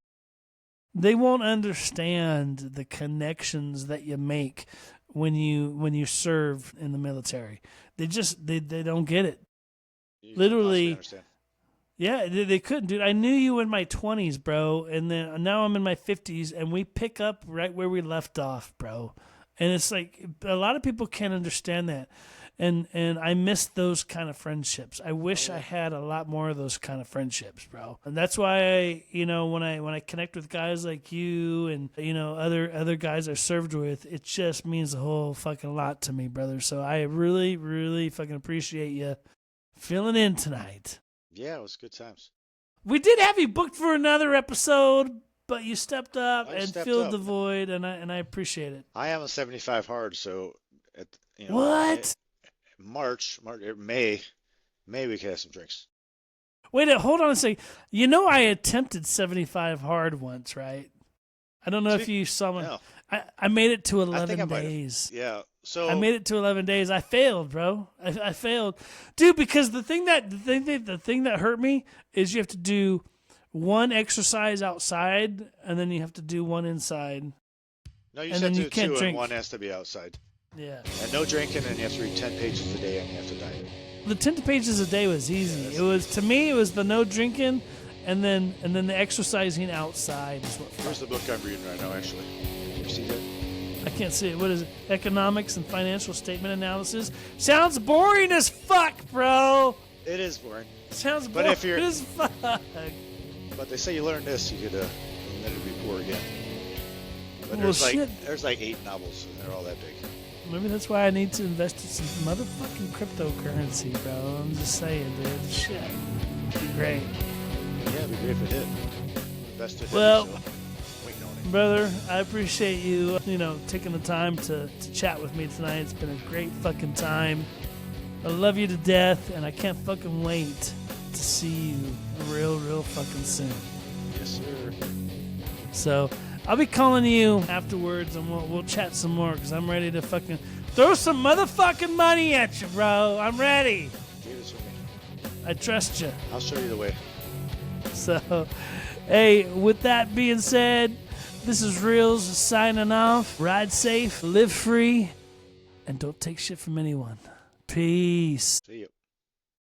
they won't understand the connections that you make when you serve in the military. They don't get it. You can't possibly Literally, understand. yeah, they couldn't, dude. I knew you in my 20s, bro, and then now I'm in my 50s, and we pick up right where we left off, bro. And it's like a lot of people can't understand that, and I miss those kind of friendships. I wish I had a lot more of those kind of friendships, bro. And that's why when I connect with guys like you and other guys I served with, it just means a whole fucking lot to me, brother. So I really, really fucking appreciate you filling in tonight. Yeah, it was good times. We did have you booked for another episode, but you stepped up I and stepped filled up. the void, and I appreciate it. I am a 75 hard, so at What? March, May we could have some drinks. Wait, hold on a second. I attempted 75 hard once, right? I don't know if you saw my. No, I made it to I think 11 I might have. days. Yeah, so I made it to 11 days. I failed, bro. I failed, dude. Because the thing that hurt me is you have to do one exercise outside, and then you have to do one inside. no, you and said then to you can't two, drink. and one has to be outside, Yeah. and no drinking, and you have to read 10 pages a day, and you have to diet. The 10 pages a day was easy. It was, to me, it was the no drinking, and then the exercising outside is what. Here's the book I'm reading right now, actually. You see that? I can't see it. What is it? Economics and Financial Statement Analysis. Sounds boring as fuck, bro. It is boring, Sounds But boring if you're- as fuck. but they say you learn this, you could never be poor again. But Well, there's shit. there's like 8 novels, and they're all that big. Maybe that's why I need to invest in some motherfucking cryptocurrency, bro. I'm just saying, dude. Shit. It'd be great. Yeah, it'd be great if it hit. Best if Well, it hit, so waiting on it. brother, I appreciate you, taking the time to chat with me tonight. It's been a great fucking time. I love you to death, and I can't fucking wait to see you real fucking soon. Yes, sir. So I'll be calling you afterwards, and we'll chat some more, because I'm ready to fucking throw some motherfucking money at you, bro. I'm ready. Give it to me. I trust you. I'll show you the way. So, hey, with that being said, this is Reelz signing off. Ride safe, live free, and don't take shit from anyone. Peace. See you.